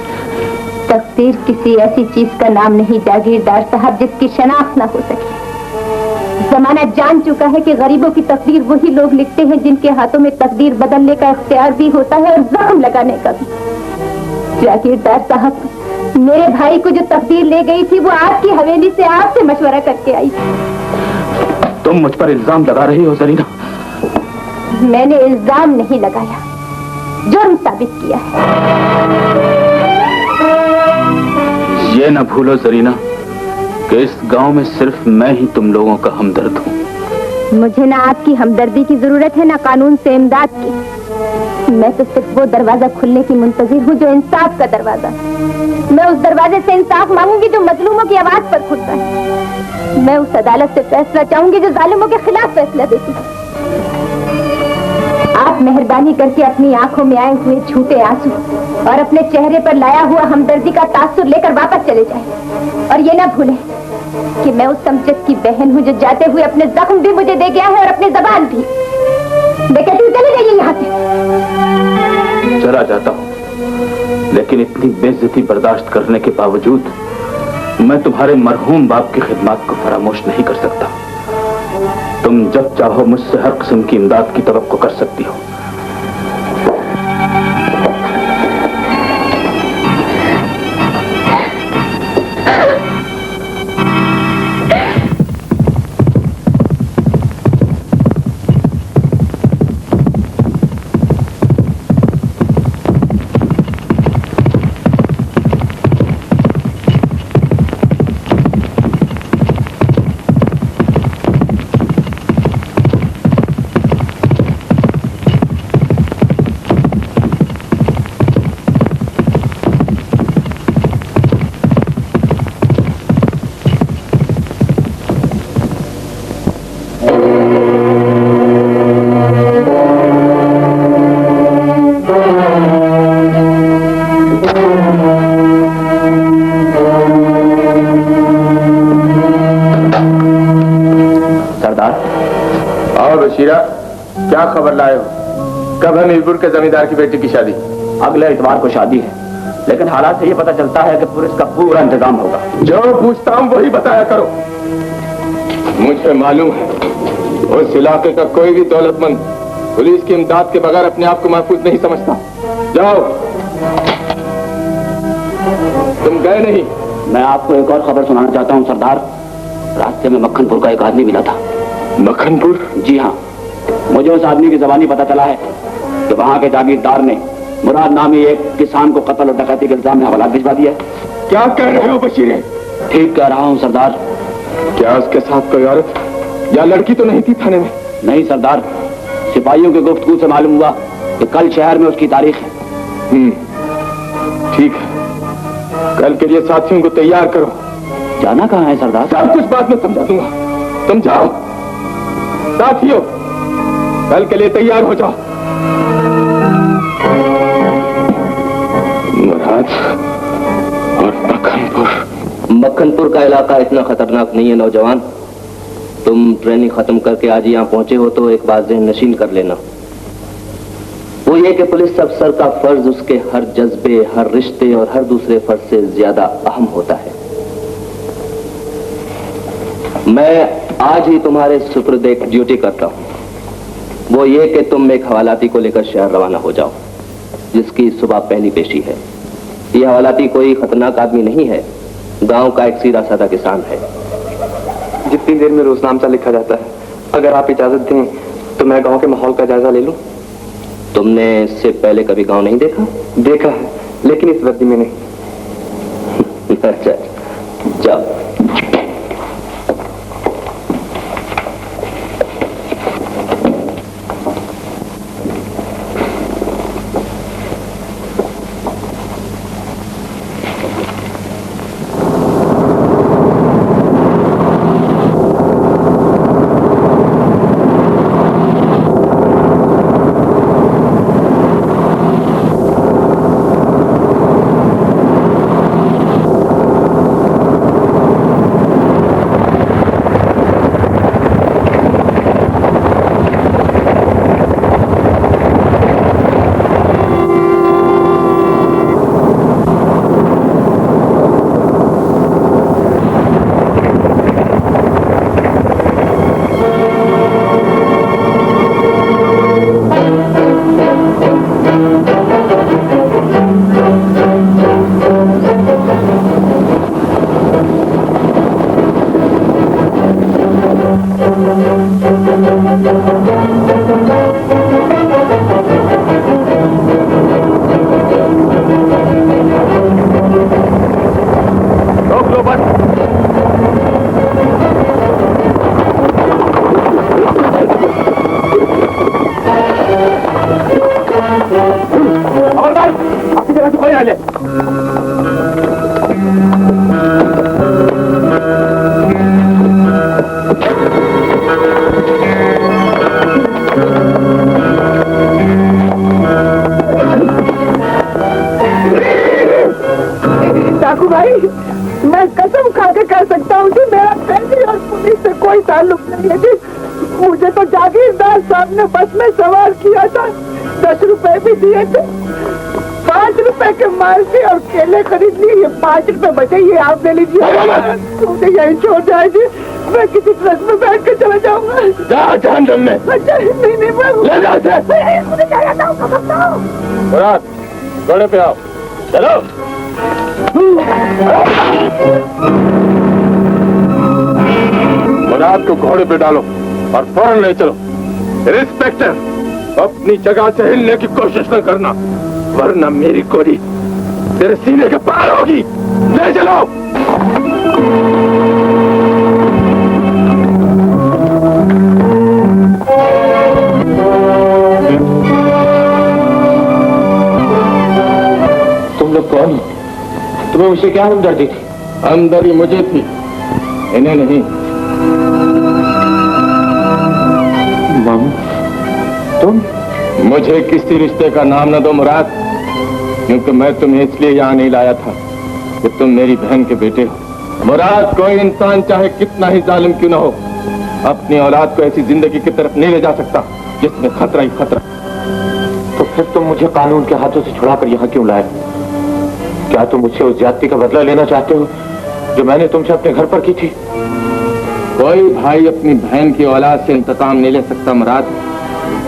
तकदीर किसी ऐसी चीज का नाम नहीं जागीरदार साहब जिसकी शनाख्त ना हो सके। जमाना जान चुका है कि गरीबों की तकदीर वही लोग लिखते हैं जिनके हाथों में तकदीर बदलने का इख्तियार भी होता है और जख्म लगाने का भी। जागीरदार साहब, मेरे भाई को जो तकदीर ले गई थी वो आपकी हवेली से आपसे मशवरा करके आई थी। तुम मुझ पर इल्जाम लगा रही हो जरीना? मैंने इल्जाम नहीं लगाया, जुर्म साबित किया है। ये न भूलो जरीना कि इस गांव में सिर्फ मैं ही तुम लोगों का हमदर्द हूँ। मुझे ना आपकी हमदर्दी की जरूरत है ना कानून से इमदाद की। मैं तो सिर्फ वो दरवाजा खुलने की मुंतजिर हूँ जो इंसाफ का दरवाजा। मैं उस दरवाजे से इंसाफ मांगूंगी जो मजलूमों की आवाज पर खुलता है। मैं उस अदालत से फैसला चाहूंगी जो जालिमों के खिलाफ फैसला देती है। आप मेहरबानी करके अपनी आंखों में आए हुए झूठे आंसू और अपने चेहरे पर लाया हुआ हमदर्दी का तासुर लेकर वापस चले जाएं। और ये ना भूलें कि मैं उस समजत की बहन हूँ जो जाते हुए अपने जख्म भी मुझे दे गया है और अपनी जबान भी। देखिए, तू चले जाइए यहाँ से। चला जाता हूँ, लेकिन इतनी बेइज्जती बर्दाश्त करने के बावजूद मैं तुम्हारे मरहूम बाप की खिदमत को फरामोश नहीं कर सकता। तुम जब चाहो मुझसे हर किस्म की इमदाद की तवक्को कर सकती हो। बशीरा, क्या खबर लाए हो? कब है मीरपुर के जमींदार की बेटी की शादी? अगले इतवार को शादी है, लेकिन हालात से ये पता चलता है कि पुलिस का पूरा इंतजाम होगा। जो पूछता हूँ वही बताया करो। मुझे मालूम है उस इलाके का कोई भी दौलतमंद पुलिस की इमदाद के बगैर अपने आप को महफूज नहीं समझता। जाओ। तुम गए नहीं? मैं आपको एक और खबर सुनाना चाहता हूँ सरदार। रास्ते में मक्खनपुर का एक आदमी मिला था। मक्खनपुर? जी हाँ, मुझे उस आदमी की जबानी पता चला है कि वहाँ के जागीरदार ने मुराद नामी एक किसान को कत्ल और डकैती के इल्जाम में हवाला भिजवा दिया है। क्या कह रहे हो बशीरे? ठीक कह रहा हूँ सरदार। क्या उसके साथ कोई औरत या लड़की तो नहीं थी थाने में? नहीं सरदार, सिपाहियों के गुफ्तगू से मालूम हुआ कि कल शहर में उसकी तारीख है। ठीक है, कल के लिए साथियों को तैयार करो। जाना कहाँ है सरदार? सब कुछ बाद में समझा दूंगा, तुम जाओ। साथियों, कल के लिए तैयार हो जाओ। मुराद और मक्खनपुर का इलाका इतना खतरनाक नहीं है नौजवान। तुम ट्रेनिंग खत्म करके आज यहाँ पहुंचे हो तो एक बात ज़हन नशीन कर लेना, वो ये कि पुलिस अफसर का फर्ज उसके हर जज्बे, हर रिश्ते और हर दूसरे फर्ज से ज्यादा अहम होता है। मैं आज ही तुम्हारे सुपुर्द एक ड्यूटी करता हूं, वो ये कि तुम एक हवालाती को लेकर शहर रवाना हो जाओ जिसकी सुबह पहली पेशी है। ये हवालाती कोई खतरनाक आदमी नहीं है, गांव का एक सीधा साधा किसान है। जितनी देर में रोजनामचा लिखा जाता है, अगर आप इजाजत दें तो मैं गांव के माहौल का जायजा ले लूं। तुमने इससे पहले कभी गांव नहीं देखा? देखा है, लेकिन इस वर्दी में नहीं। अच्छा, जाओ। आपकी जगह से कोई आ जाए। डाकू भाई, मैं कसम खा के कह सकता हूँ कि मेरा पैसे और पुलिस से कोई ताल्लुक नहीं है जी। मुझे तो जागीरदार साहब ने बस में सवार किया था, 10 रुपए भी दिए थे, 5 रुपए के माल से और केले खरीद लिए। ये 5 रुपए बचे, ये आप ले लीजिए। मुझे यही छोड़ जाए जी, मैं किसी ट्रक में बैठ के चला जाऊंगा। जा जहन्नम में। नहीं नहीं, मैं ले जाते। मुझे क्या जाता हूँ। मुराद, घोड़े पे आओ। चलो। मुराद को घोड़े पे डालो और फौरन ले चलो। इंस्पेक्टर, अपनी जगह से हिलने की कोशिश न करना, वरना मेरी गोली तेरे सीने के पार होगी। ले चलो। तुम लोग कौन हो? तुम्हें मुझसे क्या हमदर्दी थी? हमदर्दी मुझे थी, इन्हें नहीं। मामू, तुम? मुझे किसी रिश्ते का नाम न दो मुराद, क्योंकि मैं तुम्हें इसलिए यहाँ नहीं लाया था कि तुम मेरी बहन के बेटे हो। मुराद, कोई इंसान चाहे कितना ही जालिम क्यों न हो, अपनी औलाद को ऐसी जिंदगी की तरफ नहीं ले जा सकता जिसमें खतरा ही खतरा। तो फिर तुम मुझे कानून के हाथों से छुड़ाकर यहाँ क्यों लाए? क्या तुम मुझसे उस ज्यादती का बदला लेना चाहते हो जो मैंने तुमसे अपने घर पर की थी? कोई भाई अपनी बहन की औलाद से इंतकाम नहीं ले सकता मुराद।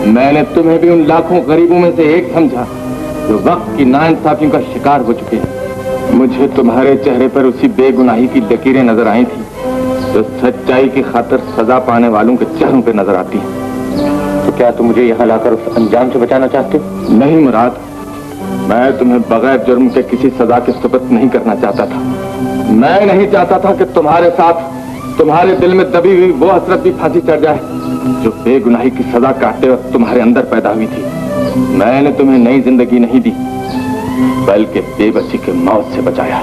मैंने तुम्हें भी उन लाखों गरीबों में से एक समझा जो वक्त की नाइंसाफियों का शिकार हो चुके हैं। मुझे तुम्हारे चेहरे पर उसी बेगुनाही की लकीरें नजर आई थी जो सच्चाई की खातिर सजा पाने वालों के चेहरों पर नजर आती है। तो क्या तुम मुझे यहाँ लाकर उस अंजाम से बचाना चाहते हो? नहीं मुराद, मैं तुम्हें बगैर जुर्म के किसी सजा के सुपुर्द नहीं करना चाहता था। मैं नहीं चाहता था कि तुम्हारे साथ तुम्हारे दिल में दबी हुई वो हसरत भी फांसी चढ़ जाए जो बेगुनाही की सजा काटते वक्त तुम्हारे अंदर पैदा हुई थी। मैंने तुम्हें नई जिंदगी नहीं दी, बल्कि बेबसी के मौत से बचाया।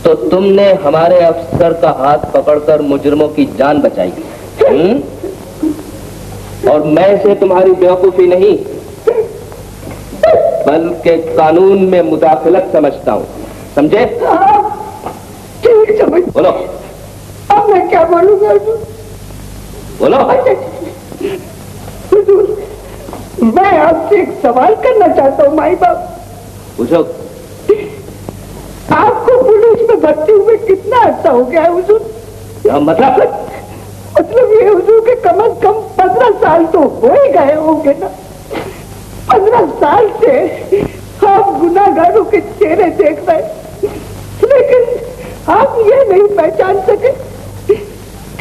तो तुमने हमारे अफसर का हाथ पकड़कर मुजरिमों की जान बचाई, और मैं इसे तुम्हारी बेवकूफी नहीं बल्कि कानून में मुदाखलत समझता हूँ, समझे? बोलो। अब मैं क्या बोलूंगा? बोलो। मैं आपसे एक सवाल करना चाहता हूँ माई बाप। पूछो। आपको पुलिस में भर्ती हुए कितना अच्छा हो गया है हुजूर? क्या मतलब? मतलब ये हुजूर के कम से कम 15 साल तो हो ही गए होंगे ना। 15 साल से आप गुनाहगारों के चेहरे देख रहे, लेकिन आप ये नहीं पहचान सके कि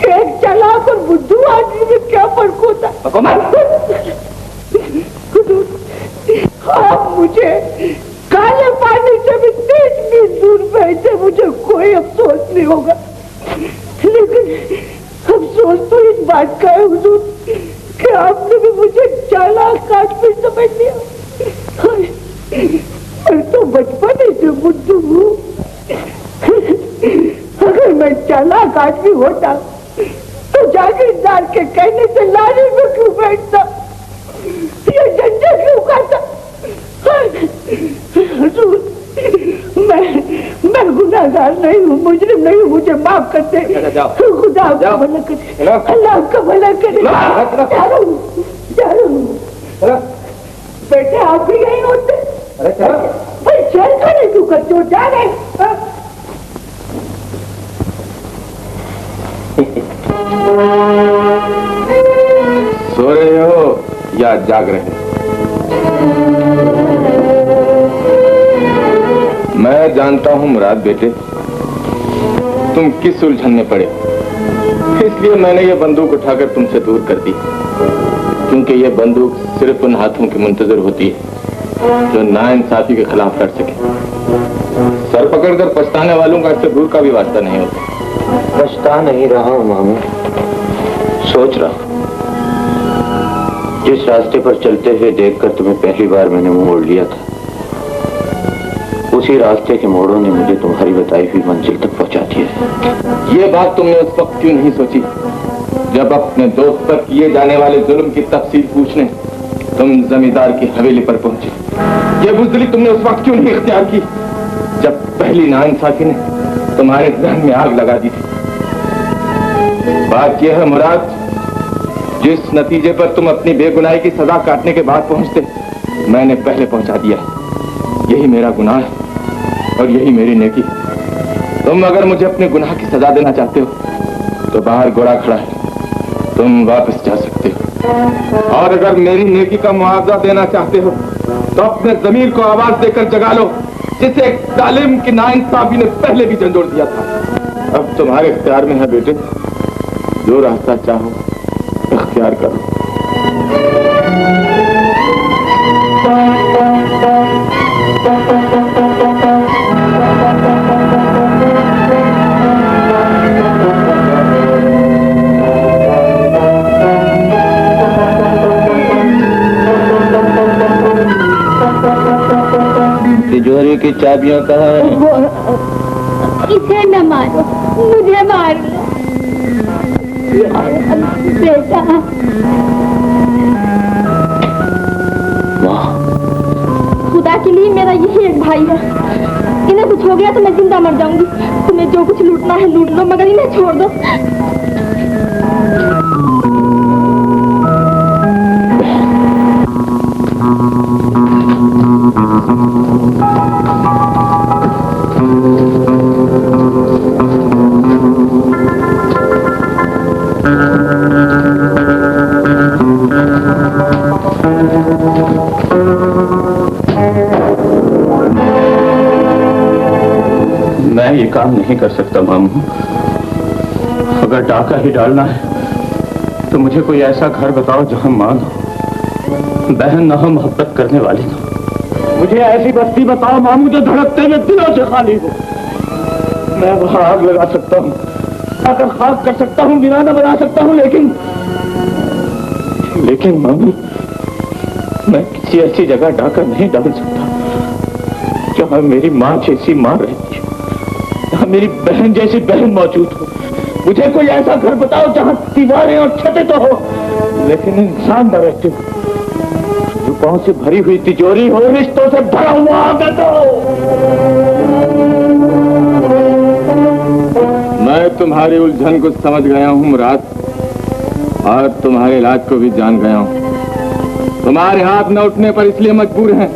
एक चालाक और बुद्धू आदमी में क्या फर्क होता है। आप मुझे काले पानी से भी 30 मील दूर भेजे, मुझे कोई अफसोस नहीं होगा, लेकिन अफसोस तो इस बात का है हुजूर कि आपने भी मुझे चालाक आदमी समझ लिया। मैं तो बचपन से बुद्धू हूँ। अगर मैं चालाक आदमी होता तो जागीरदार के कहने से लारी में क्यों बैठता, ये झंझट क्यों करता? मैं गुनाहगार नहीं हूँ, मुजरिम नहीं हूँ, मुझे माफ कर दे। खुदा आपका भला करे, अल्लाह आपका भला करे। बेटे आप भी यही होते? भाई चल करे क्यों करते हो? जा रहे सो रहे हो या जाग रहे? मैं जानता हूं मुराद बेटे, तुम किस उलझन में पड़े, इसलिए मैंने ये बंदूक उठाकर तुमसे दूर कर दी, क्योंकि ये बंदूक सिर्फ उन हाथों की मुंतजर होती है जो नाइंसाफी के खिलाफ लड़ सके। सर पकड़कर पछताने वालों का इससे दूर का भी वास्ता नहीं होता। पछता नहीं रहा हूं मामू, सोच रहा हूं जिस रास्ते पर चलते हुए देखकर तुम्हें पहली बार मैंने मुंह मोड़ लिया था, उसी रास्ते के मोड़ों ने मुझे तुम्हारी बताई हुई मंजिल तक पहुंचा दिया। ये बात तुमने उस वक्त क्यों नहीं सोची जब अपने दोस्त पर किए जाने वाले जुल्म की तफसील पूछने तुम जमींदार की हवेली पर पहुंचे? ये बुज़दिली तुमने उस वक्त क्यों नहीं इख्तियार की जब पहली नाइंसाफी ने तुम्हारे जहन में आग लगा दी थी? बात यह है मुराद, जिस नतीजे पर तुम अपनी बेगुनाही की सजा काटने के बाद पहुंचते, मैंने पहले पहुंचा दिया। यही मेरा गुनाह है और यही मेरी नेकी। तुम अगर मुझे अपने गुनाह की सजा देना चाहते हो तो बाहर घोड़ा खड़ा है, तुम वापस जा सकते हो। और अगर मेरी नेकी का मुआवजा देना चाहते हो तो अपने जमीर को आवाज देकर जगा लो, जिसे एक जालिम की नाइंसाफी ने पहले भी झंझोड़ दिया था। अब तुम्हारे इख्तियार में है बेटे, जो रास्ता चाहो इख्तियार करो। तिजोरी की चाबियां कहाँ हैं? इसे न मारो, मुझे मार लो बेटा। खुदा के लिए मेरा यही एक भाई है, इन्हें कुछ हो गया तो मैं जिंदा मर जाऊंगी। तुम्हें जो कुछ लूटना है लूट लो, मगर इन्हें छोड़ दो। मैं ये काम नहीं कर सकता मामू। अगर डाका ही डालना है तो मुझे कोई ऐसा घर बताओ जहां मां हो, बहन न हो, मोहब्बत करने वाली हो। मुझे ऐसी बस्ती बताओ मामू जो धड़कते हुए दिलों से खाली हो। मैं वहां आग लगा सकता हूँ, आकर खाक कर सकता हूँ, वीराना बना सकता हूँ, लेकिन मामू मैं किसी ऐसी जगह डाका नहीं डाल सकता जहां मेरी माँ जैसी माँ रहती हो, जहां मेरी बहन जैसी बहन मौजूद हो। मुझे कोई ऐसा घर बताओ जहां दीवारें और छतें तो हो लेकिन इंसान न रहते हो, रुपयों से भरी हुई तिजोरी हो, रिश्तों से भरा हुआ आगत हो। मैं तुम्हारी उलझन को समझ गया हूँ मुराद, और तुम्हारे इलाज को भी जान गया हूँ। तुम्हारे हाथ न उठने पर इसलिए मजबूर हैं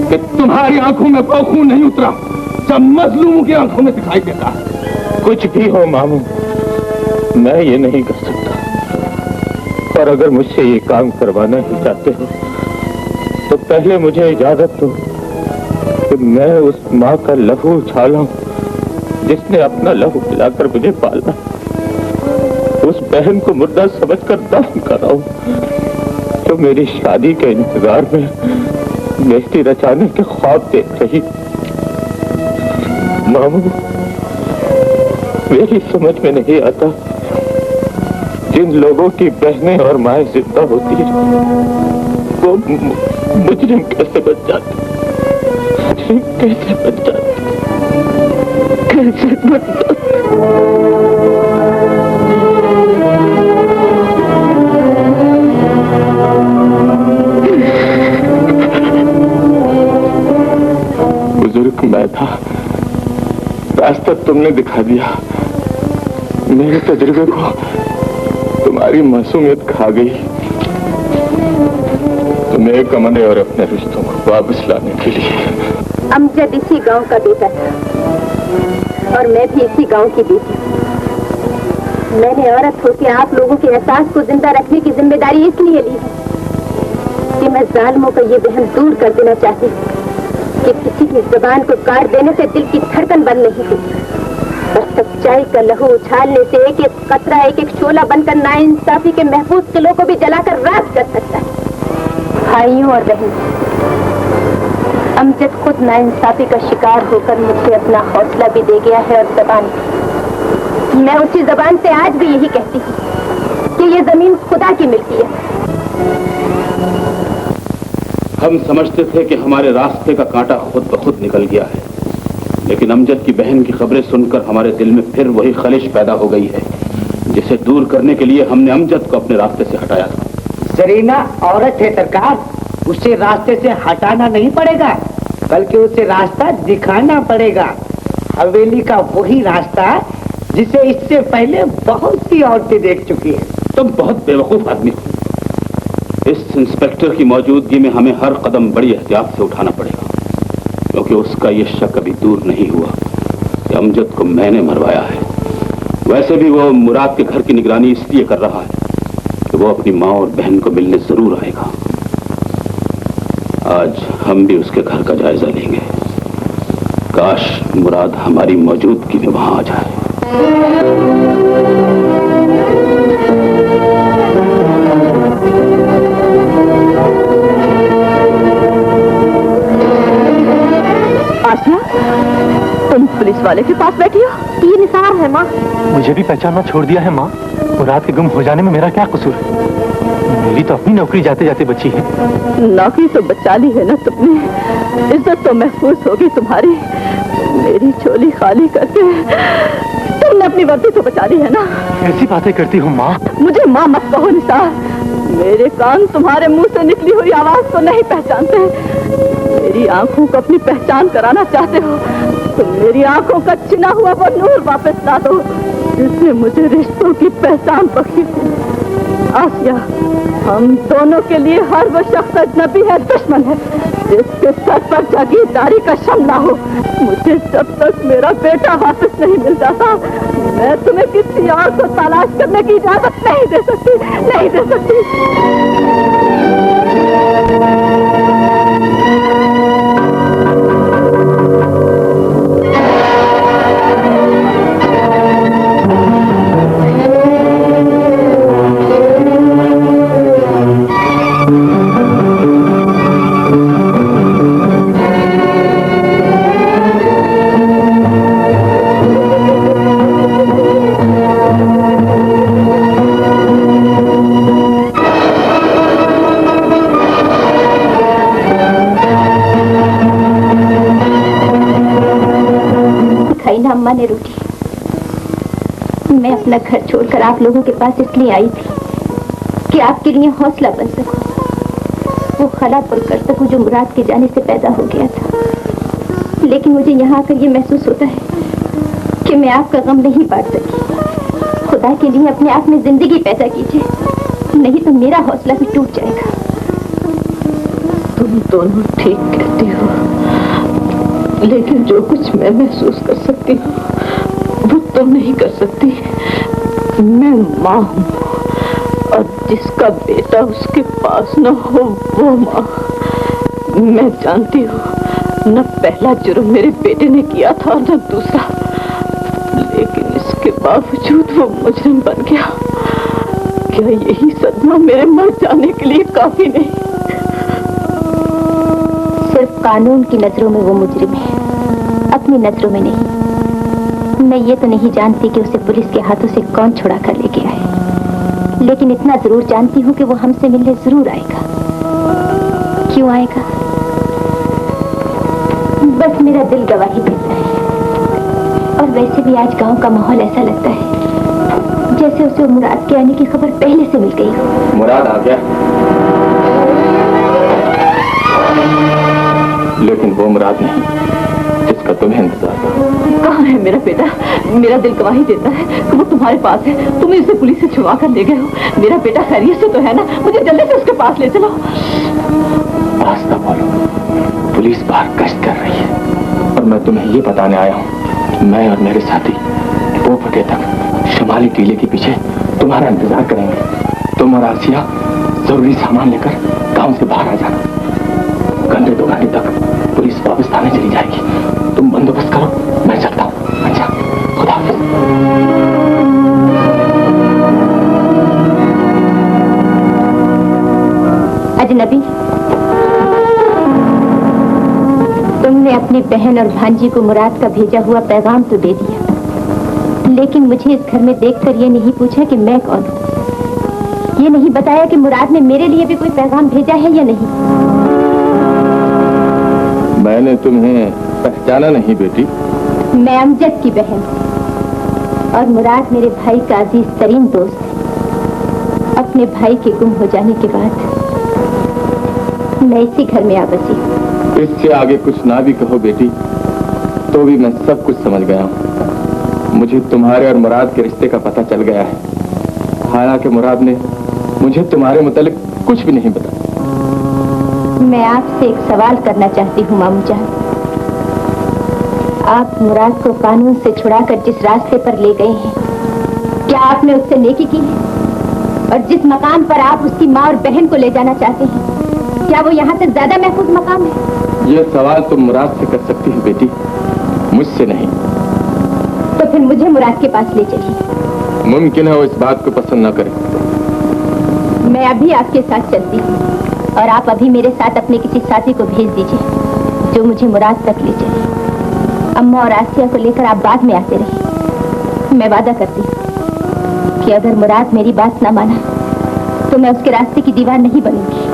कि तुम्हारी आंखों में वो खून नहीं उतरा जब मजलूमों की आंखों में दिखाई देता है। कुछ भी हो मामू, मैं ये नहीं कर सकता, और अगर मुझसे ये काम करवाना ही चाहते हो तो पहले मुझे इजाजत दो कि मैं उस माँ का लहू उछालूं जिसने अपना लहू पिलाकर मुझे पाला, उस बहन को मुर्दा समझकर दफन कराऊं जो मेरी शादी के इंतजार में मेहंदी रचाने के ख्वाब देख रही। मामू मेरी समझ में नहीं आता, जिन लोगों की बहनें और माएं जिंदा होती है वो मुजरिम कैसे बच जाते, मुजरिम कैसे बच जाते, कैसे बच जाते। बुजुर्ग मैं था, रास्ता तुमने दिखा दिया, मेरे तजुर्बे को तुम्हारी मासूमियत खा गई। तुम्हें कमरे और अपने रिश्तों को वापस लाने के लिए। अमजद इसी गांव का बेटा था और मैं भी इसी गांव की बेटी हूँ। मैंने औरत होकर आप लोगों के एहसास को जिंदा रखने की जिम्मेदारी इसलिए ली है कि मैं जालिमों का ये वहम दूर कर देना चाहती हूँ कि किसी की जुबान को काट देने से दिल की धड़कन बंद नहीं होती, और सच्चाई का लहू उछालने से एक एक कतरा, एक एक शोला बनकर नाइंसाफी के महफूज किलों को भी जलाकर राख कर सकता है। भाइयों और बहनों, अमजद खुद नाइंसाफी का शिकार होकर मुझे अपना हौसला भी दे गया है और जबान। मैं उसी जबान से आज भी यही कहती हूँ कि ये जमीन खुदा की मिलती है, हम समझते थे कि हमारे रास्ते का कांटा खुद ब खुद निकल गया है, लेकिन अमजद की बहन की खबरें सुनकर हमारे दिल में फिर वही खलिश पैदा हो गई है जिसे दूर करने के लिए हमने अमजद को अपने रास्ते से हटाया था। जरीना औरत है सरकार, उसे रास्ते से हटाना नहीं पड़ेगा, बल्कि उसे रास्ता दिखाना पड़ेगा। हवेली का वही रास्ता जिसे इससे पहले बहुत सी औरतें देख चुकी है। तुम बहुत बेवकूफ आदमी हो। इस इंस्पेक्टर की मौजूदगी में हमें हर कदम बड़ी एहतियात से उठाना पड़ेगा, क्योंकि उसका यह शक अभी दूर नहीं हुआ कि अमजद को मैंने मरवाया है। वैसे भी वो मुराद के घर की निगरानी इसलिए कर रहा है कि वो अपनी माँ और बहन को मिलने जरूर आएगा। आज हम भी उसके घर का जायजा लेंगे। काश मुराद हमारी मौजूदगी में वहां आ जाए। आसिया, तुम पुलिस वाले के पास बैठी हो? ये निसार है माँ। मुझे भी पहचानना छोड़ दिया है माँ। मुराद के गुम हो जाने में मेरा क्या कसूर है? मेरी तो अपनी नौकरी जाते जाते बची है। नौकरी तो बचा ली है ना तुमने, इज्जत तो महफूज होगी तुम्हारी। मेरी झोली खाली करके तुमने अपनी वर्दी तो बचा ली है ना। ऐसी बातें करती हूँ माँ। मुझे माँ मत कहो निसार, मेरे कान तुम्हारे मुंह से निकली हुई आवाज को नहीं पहचानते। मेरी आंखों को अपनी पहचान कराना चाहते हो, तुम मेरी आंखों का छिना हुआ वो नूर वापस ला दो जिसने मुझे रिश्तों की पहचान बख्शी थी। आसिया, हम दोनों के लिए हर वो शख्स अजनबी है, दुश्मन है, जिसके सर पर जागीरदारी का शमला हो। मुझे जब तक मेरा बेटा वापस नहीं मिल जाता, मैं तुम्हें किसी और को तलाश करने की इजाजत नहीं दे सकती, नहीं दे सकती। अम्मा ने रोटी। मैं अपना घर छोड़कर आप लोगों के पास इसलिए आई थी कि आपके लिए हौसला बन सकूं, वो खला पुर कर सकूं जो मुराद के जाने से पैदा हो गया था। लेकिन मुझे यहाँ आकर ये महसूस होता है कि मैं आपका गम नहीं बांट सकी। खुदा के लिए अपने आप में जिंदगी पैदा कीजिए, नहीं तो मेरा हौसला भी टूट जाएगा। तुम दोनों ठीक कहती हो, लेकिन जो कुछ मैं महसूस कर सकती हूँ वो तुम नहीं कर सकती। मैं माँ हूँ और जिसका बेटा उसके पास न हो वो माँ। मैं जानती हूँ न पहला जुर्म मेरे बेटे ने किया था न दूसरा, लेकिन इसके बावजूद वो मुजरिम बन गया। क्या यही सदमा मेरे मर जाने के लिए काफी नहीं? सिर्फ कानून की नजरों में वो मुजरिम है, अपनी नजरों में नहीं। मैं ये तो नहीं जानती कि उसे पुलिस के हाथों से कौन छुड़ा कर ले गया है, लेकिन इतना जरूर जानती हूँ कि वो हमसे मिलने जरूर आएगा। क्यों आएगा? बस मेरा दिल गवाही देता है। और वैसे भी आज गांव का माहौल ऐसा लगता है जैसे उसे मुराद के आने की खबर पहले से मिल गई हो। मुराद आ गया, लेकिन वो मुराद नहीं जिसका तुम्हें इंतजार था। कहाँ है मेरा बेटा? मेरा दिल गवाही देता है कि वो तुम्हारे पास है। तुम इसे पुलिस से छुड़ा कर ले गए हो। मेरा बेटा खैरियत से तो है ना? मुझे जल्दी से उसके पास ले चलो। रास्ता बोलो, पुलिस बाहर गश्त कर रही है और मैं तुम्हें ये बताने आया हूँ, मैं और मेरे साथी 2 बजे तक शुमाली टीले के पीछे तुम्हारा इंतजार करेंगे। तुम और आसिया जरूरी सामान लेकर गांव से बाहर आ जाना। घंटे 2 घंटे तक पुलिस वापस थाने चली जाएगी। तुम बंदोबस्त करो, मैं चलता हूँ। अच्छा, खुदा हाफिज। अजनबी, तुमने अपनी बहन और भांजी को मुराद का भेजा हुआ पैगाम तो दे दिया, लेकिन मुझे इस घर में देखकर ये नहीं पूछा कि मैं कौन हूँ। ये नहीं बताया कि मुराद ने मेरे लिए भी कोई पैगाम भेजा है या नहीं। मैंने तुम्हें पहचाना नहीं बेटी। मैं अमजद की बहन और मुराद मेरे भाई का अजीज तरीन दोस्त है। अपने भाई के गुम हो जाने के बाद मैं इसी घर में आ बसी। इससे आगे कुछ ना भी कहो बेटी, तो भी मैं सब कुछ समझ गया हूँ। मुझे तुम्हारे और मुराद के रिश्ते का पता चल गया है। हालांकि मुराद ने मुझे तुम्हारे मुतालिक कुछ भी नहीं बताया। मैं आपसे एक सवाल करना चाहती हूँ मामू जान। आप मुराद को कानून से छुड़ाकर जिस रास्ते पर ले गए हैं, क्या आपने उससे नेकी की है? और जिस मकाम पर आप उसकी माँ और बहन को ले जाना चाहते हैं, क्या वो यहाँ से ज्यादा महफूज मकाम है? ये सवाल तुम मुराद से कर सकती हो बेटी, मुझसे नहीं। तो फिर मुझे मुराद के पास ले चलिए। मुमकिन है वो इस बात को पसंद न करे। मैं अभी आपके साथ चलती हूँ और आप अभी मेरे साथ अपने किसी साथी को भेज दीजिए जो मुझे मुराद तक ले चले। अम्मा और आसिया को लेकर आप बाद में आते रहिए। मैं वादा करती हूँ कि अगर मुराद मेरी बात ना माना तो मैं उसके रास्ते की दीवार नहीं बनूंगी।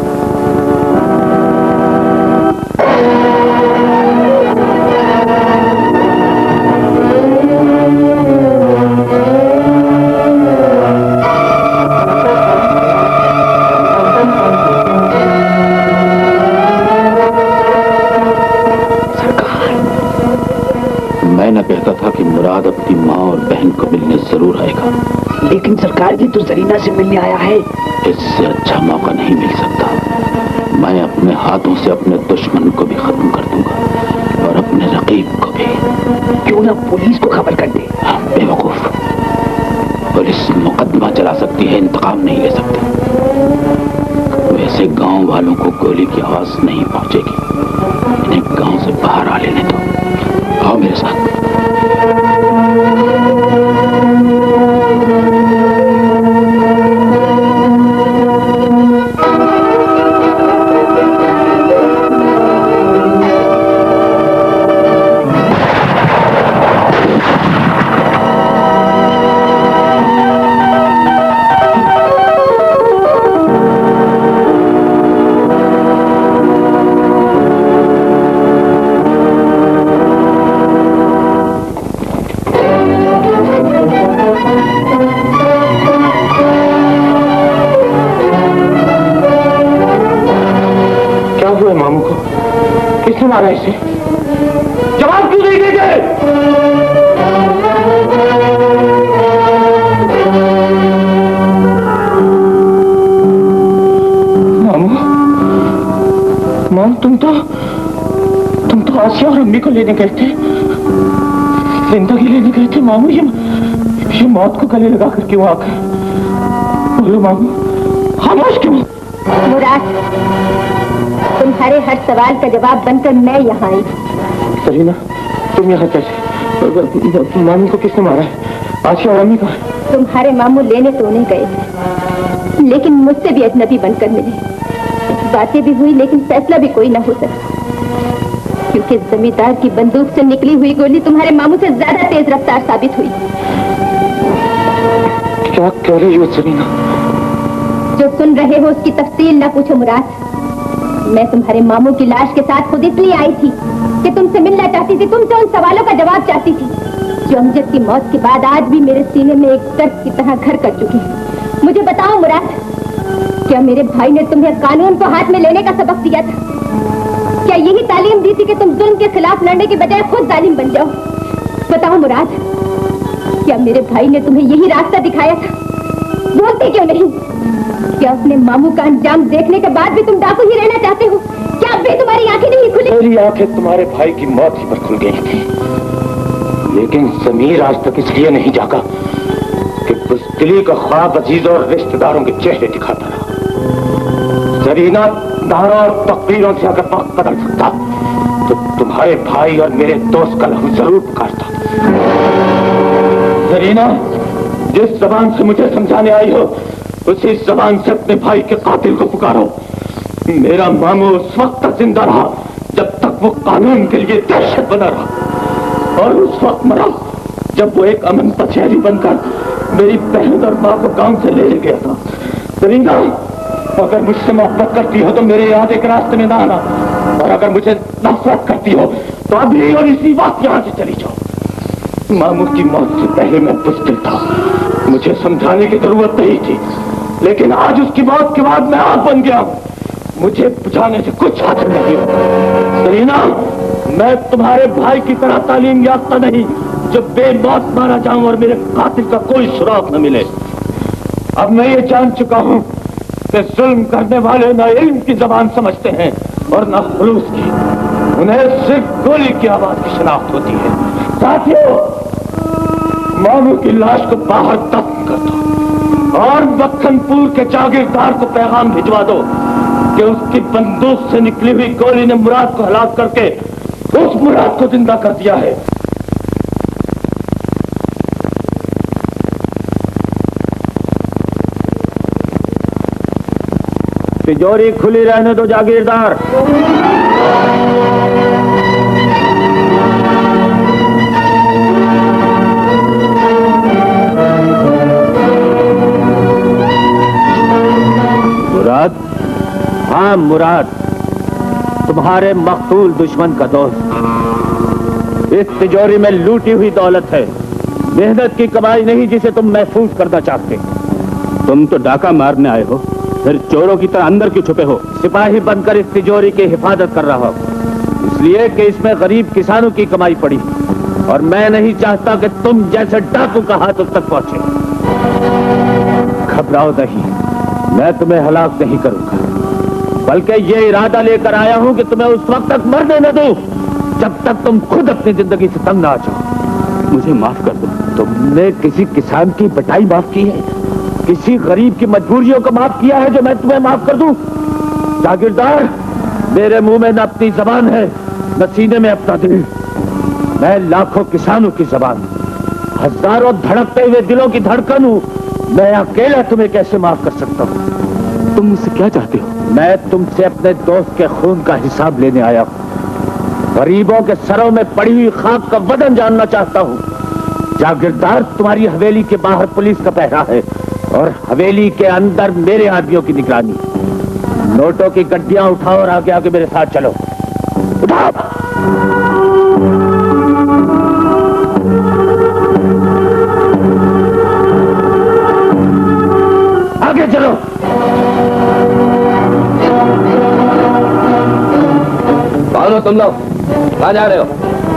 कहता था कि मुराद अपनी माँ और बहन को मिलने जरूर आएगा, लेकिन सरकार जी तो जरीना से मिलने आया है। इससे अच्छा मौका नहीं मिल सकता। मैं अपने हाथों से अपने दुश्मन को भी खत्म कर दूंगा और अपने रकीब को भी। क्यों ना पुलिस को खबर कर दे? बेवकूफ, पुलिस मुकदमा चला सकती है, इंतकाम नहीं ले सकती। वैसे गांव वालों को गोली की आवाज नहीं पहुंचेगी। इन्हें गांव से बाहर आ लेने दो। आओ मेरे साथ। मारा इसे? जवाब क्यों नहीं देते? मामू, मामू तुम तो आसिया और अम्मी को लेने गए थे, जिंदगी लेने गए थे। मामू ये मौत को गले लगा कर क्यों आ गए? बोलो मामू, खामोश क्यों? मुराद, तुम्हारे हर सवाल का जवाब बनकर मैं यहाँ आई। सरीना, तुम यहाँ कैसे? मामू को किसने मारा है? आसिया और अम्मी का? तुम्हारे मामू लेने तो उन्हें गए थे, लेकिन मुझसे भी अजनबी बनकर मिले। बातें भी हुई लेकिन फैसला भी कोई ना हो सका, क्योंकि जमींदार की बंदूक से निकली हुई गोली तुम्हारे मामू से ज्यादा तेज रफ्तार साबित हुई। क्या कह रही हो सरीना? जो सुन रहे हो उसकी तफसील ना पूछो मुराद। मैं तुम्हारे मामू की लाश के साथ खुद इसलिए आई थी कि तुमसे मिलना चाहती थी, तुमसे उन सवालों का जवाब चाहती थी जो अमजद की मौत के बाद आज भी मेरे सीने में एक दर्द की तरह घर कर चुके हैं। मुझे बताओ मुराद, क्या मेरे भाई ने तुम्हें कानून को हाथ में लेने का सबक दिया था? क्या यही तालीम दी थी कि तुम जुल्म के खिलाफ लड़ने के बजाय खुद जालिम बन जाओ? बताओ मुराद, क्या मेरे भाई ने तुम्हें यही रास्ता दिखाया था? बोलते क्यों नहीं? क्या अपने मामू का अंजाम देखने के बाद भी तुम डाकू ही रहना चाहते हो? क्या अब भी तुम्हारी आंखें नहीं खुली? मेरी आंखें तुम्हारे भाई की मौत ही पर खुल गई थी, लेकिन ज़मीर आज तक इसलिए नहीं जागा कि बुज़दिली का ख्वाब अजीजों और रिश्तेदारों के चेहरे दिखाता रहा। जरीना, दारों और तकरीरों से अगर वक्त बदल सकता तो तुम्हारे भाई और मेरे दोस्त का लहू जरूर पुकारता। जरीना, जिस जबान से मुझे समझाने आई हो उसी जबान से अपने भाई के कातिल को पुकारो। मेरा मामू उस वक्त तक जिंदा रहा जब तक वो कानून के लिए दहशत बना रहा, और उस वक्त मरा जब वो एक अमन पछेरी बनकर मेरी बहन और माँ को गांव से ले गया था। सरीना, अगर मुझसे मोहब्बत करती हो तो मेरे याद एक रास्ते में ना आना, और अगर मुझे नफरत करती हो तो अभी और इसी वक्त यहाँ से चली जाओ। मामू की मौत से पहले मैं बुज़दिल था, मुझे समझाने की जरूरत नहीं थी, लेकिन आज उसकी मौत के बाद मैं आग बन गया हूँ। मुझे बुझाने से कुछ हासिल नहीं होगा। सरीना, मैं तुम्हारे भाई की तरह तालीम याफ्ता नहीं जो बेमौत मारा जाऊं और मेरे कातिल का कोई सुराग न मिले। अब मैं ये जान चुका हूं कि जुल्म करने वाले न इल्म की जबान समझते हैं और न खुलूस की, उन्हें सिर्फ गोली की आवाज की शनाख्त होती है। साथियों, मामू की लाश को बाहर दफन कर दो और मक्खनपुर के जागीरदार को पैगाम भिजवा दो कि उसकी बंदूक से निकली हुई गोली ने मुराद को हलाक करके उस मुराद को जिंदा कर दिया है। तिजोरी खुली रहने दो जागीरदार। मुराद, हाँ मुराद, तुम्हारे मकतूल दुश्मन का दोस्त। इस तिजोरी में लूटी हुई दौलत है, मेहनत की कमाई नहीं जिसे तुम महफूज करना चाहते। तुम तो डाका मारने आए हो, फिर चोरों की तरह अंदर क्यों छुपे हो? सिपाही बनकर इस तिजोरी की हिफाजत कर रहा हूं, इसलिए कि इसमें गरीब किसानों की कमाई पड़ी और मैं नहीं चाहता कि तुम जैसे डाकू का हाथ उस तक पहुंचे। घबराओ नहीं, मैं तुम्हें हलाक नहीं करूंगा, बल्कि ये इरादा लेकर आया हूं कि तुम्हें उस वक्त तक मरने न दूं जब तक तुम खुद अपनी जिंदगी से तंग ना आ जाओ। मुझे माफ कर दो। तुमने किसी किसान की बटाई माफ की है, किसी गरीब की मजबूरियों को माफ किया है जो मैं तुम्हें माफ कर दूं? जागीरदार, मेरे मुंह में न अपनी जबान है न सीने में अपना दिल। मैं लाखों किसानों की जबान, हजारों धड़कते हुए दिलों की धड़कन हूं। मैं अकेला तुम्हें कैसे माफ कर सकता हूं? तुम मुझसे क्या चाहते हो? मैं तुमसे अपने दोस्त के खून का हिसाब लेने आया हूं। गरीबों के सरों में पड़ी हुई खाक का वजन जानना चाहता हूं। जागीरदार, तुम्हारी हवेली के बाहर पुलिस का पहरा है और हवेली के अंदर मेरे आदमियों की निगरानी। नोटों की गड्डियां उठाओ और आगे आगे मेरे साथ चलो। उठाओ। आगे चलो। कौन हो तुम लोग? कहाँ जा रहे हो?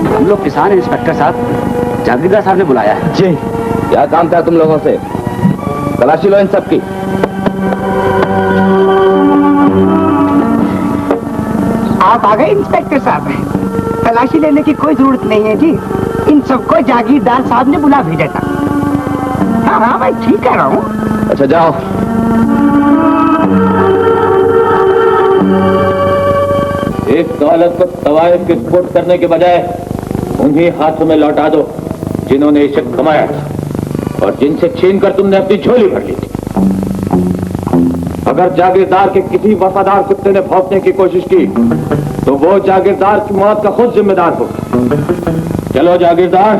हम लोग किसान हैं इंस्पेक्टर साहब, जागीरदार साहब ने बुलाया है। जी। क्या काम था तुम लोगों से? तलाशी लो इन सब की। आप आ गए इंस्पेक्टर साहब। तलाशी लेने की कोई जरूरत नहीं है जी, इन सबको जागीरदार साहब ने बुला भेजा था। हाँ हाँ, मैं ठीक कह रहा हूँ। अच्छा जाओ। इस दौलत को तवायफ विस्फोट करने के बजाय उन्हीं हाथों में लौटा दो जिन्होंने इसे कमाया था और जिनसे छीनकर तुमने अपनी झोली भर ली थी। अगर जागीरदार के किसी वफादार कुत्ते ने भौंकने की कोशिश की तो वो जागीरदार की मौत का खुद जिम्मेदार होगा। चलो जागीरदार,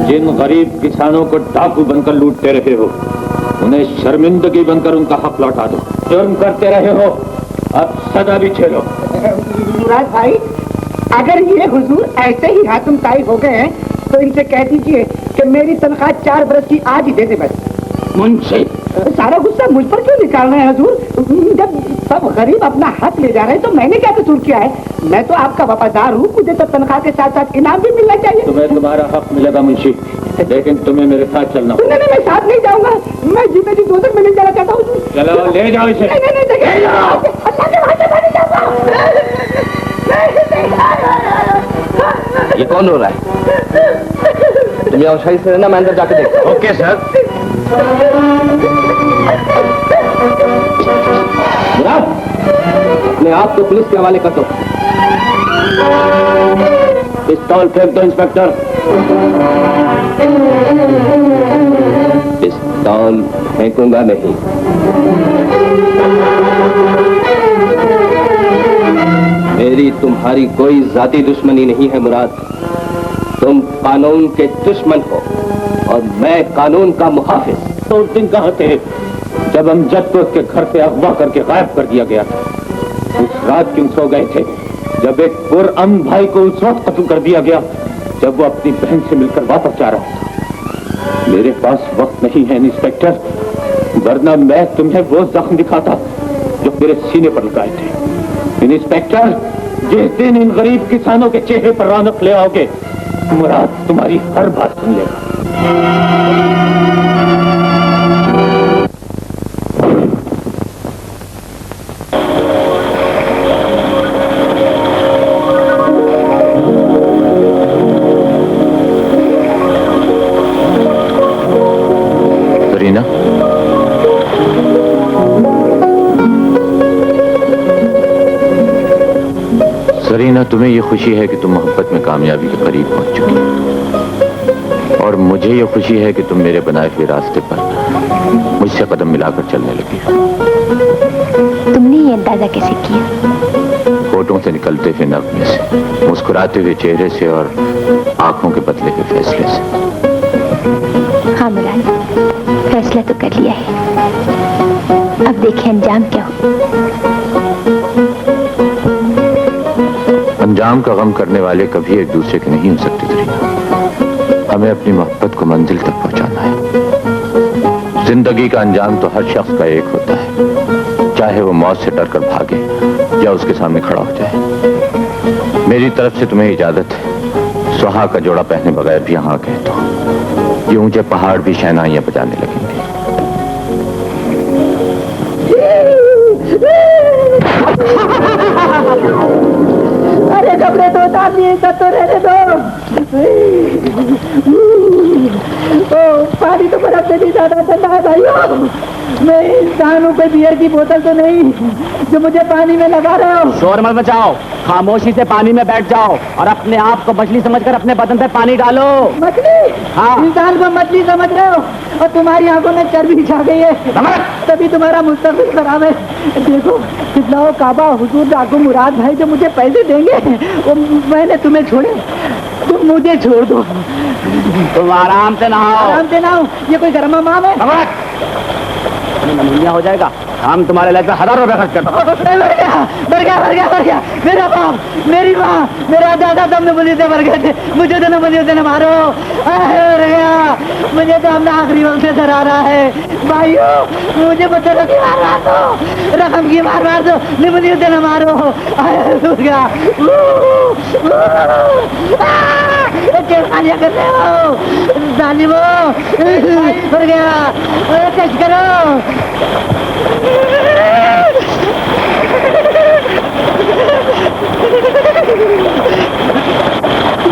जिन गरीब किसानों को डाकू बनकर लूटते रहे हो उन्हें शर्मिंदगी बनकर उनका हक लौटा दो। जुर्म करते रहे हो, अब सजा भी झेलो। मुराद भाई, अगर ये हुजूर ऐसे ही हाथम ताई हो गए हैं तो इनसे कह दीजिए कि मेरी तनख्वाह 4 बरस की आज ही दे दे बस। मुंशी, सारा गुस्सा मुझ पर क्यों निकाल रहे हैं हुजूर? जब सब गरीब अपना हक ले जा रहे हैं तो मैंने क्या कसूर किया है? मैं तो आपका वफादार हूँ, मुझे तो तनख्वाह के साथ साथ इनाम भी मिलना चाहिए। तुम्हें तुम्हारा हक मिलेगा मुंशी, लेकिन तुम्हें मेरे साथ चलना। नहीं, मैं साथ नहीं जाऊंगा, मैं जीते जी दोस्त में नहीं जाना चाहता हूँ। चलो ले जाओ इसे। ये कौन हो रहा है? तुम यहाँ सही से रहना, मैं अंदर जाके देखता हूँ। Okay sir. अपने आप को पुलिस के हवाले कर दो। पिस्तौल फेंक दो इंस्पेक्टर। पिस्तौल फेंकूंगा नहीं। मेरी तुम्हारी कोई जाती दुश्मनी नहीं है मुराद। तुम कानून के दुश्मन हो और मैं कानून का मुहाफिज। तो उस दिन कहाँ थे जब अमजद को उसके घर से अगवा करके गायब कर दिया गया था। उस रात क्यों सो गए थे जब एक पुरअमन भाई को उस वक्त कत्ल कर दिया गया जब वो अपनी बहन से मिलकर वापस जा रहा था। मेरे पास वक्त नहीं है इंस्पेक्टर, वरना मैं तुम्हें वो जख्म दिखाता जो मेरे सीने पर लगाए थे। इंस्पेक्टर, जिस दिन इन गरीब किसानों के चेहरे पर रौनक ले आओगे, मुराद तुम्हारी हर बात सुन लेगा। सरीना, सरीना, तुम्हें ये खुशी है कि तुम मोहब्बत में कामयाबी के करीब पहुंच चुकी हो और मुझे ये खुशी है कि तुम मेरे बनाए हुए रास्ते पर मुझसे कदम मिलाकर चलने लगी हो। तुमने ये अंदाजा कैसे किया? होठों से निकलते हुए नगमे से, मुस्कुराते हुए चेहरे से और आंखों के बदले हुए फैसले से। हाँ मुराद, फैसला तो कर लिया है, अब देखें अंजाम क्या हो। अंजाम का गम करने वाले कभी एक दूसरे के नहीं हो सकते सरीना। हमें अपनी मोहब्बत को मंजिल तक पहुंचाना है। जिंदगी का अंजाम तो हर शख्स का एक होता है, चाहे वो मौत से डरकर भागे या उसके सामने खड़ा हो जाए। मेरी तरफ से तुम्हें इजाजत है। सुहा का जोड़ा पहने बगैर भी यहाँ कह दो, ये ऊंचे पहाड़ भी शहनाइयां बजाने लगेंगे। अरे कपड़े तो उतार दिए, सब तो रहने दो। ओ, पानी तो बर्फ से भी ज्यादा ठंडा है भाइयों। मैं इंसान हूँ, कोई बियर की बोतल तो नहीं जो मुझे पानी में लगा रहे हो। शोर मत मचाओ, खामोशी से पानी में बैठ जाओ और अपने आप को मछली समझकर अपने बदन पे पानी डालो। मछली? हाँ। इंसान को मछली समझ रहे हो और तुम्हारी आंखों में चर्बी छा गई है, तभी तुम्हारा मुस्तकबिल खराब है। देखो कितना काबा हुजूर डाकू मुराद भाई जो मुझे पैसे देंगे वो मैंने तुम्हें छोड़े, तुम मुझे छोड़ दो। तुम आराम से नहाओ। आराम से नहाओ? ये कोई गर्मा माम है? नमूनिया हो जाएगा। हम तुम्हारे लाइफ में 1000 रुपए खर्च करते मर गया। मेरा बाप, मेरी माँ, मेरा दादा सब नमूने से मर गए थे, मुझे तो नमूने से न मारो। मर गया, मुझे तो हमने आखिरी वक्त से डरा है। भाइयों मुझे बच्चों की मार दो, रकम की मार दो, नमूने से न मारो। क्या कर रहे हो जालिमो? मर गया, टेस्ट करो।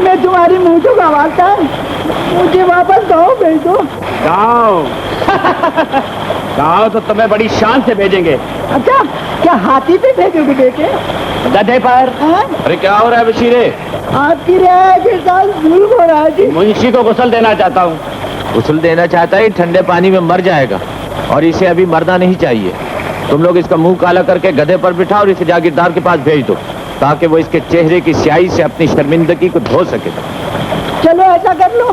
मैं तुम्हारी मुझे गवाता, मुझे वापस गाँव भेज दो। गाँव तो तुम्हें बड़ी शान से भेजेंगे। अच्छा, क्या हाथी पे भेजोगे बेटे? गधे पर? अरे क्या हो रहा है बशीरे? आपकी राय के साथ जुल्म हो रहा है जी। मुंशी को गुस्ल देना चाहता हूँ। गुस्ल देना चाहता है? ठंडे पानी में मर जाएगा और इसे अभी मरना नहीं चाहिए। तुम लोग इसका मुंह काला करके गधे पर बिठा और इसे जागीरदार के पास भेज दो ताकि वो इसके चेहरे की स्याही से अपनी शर्मिंदगी को धो सके। चलो ऐसा कर लो।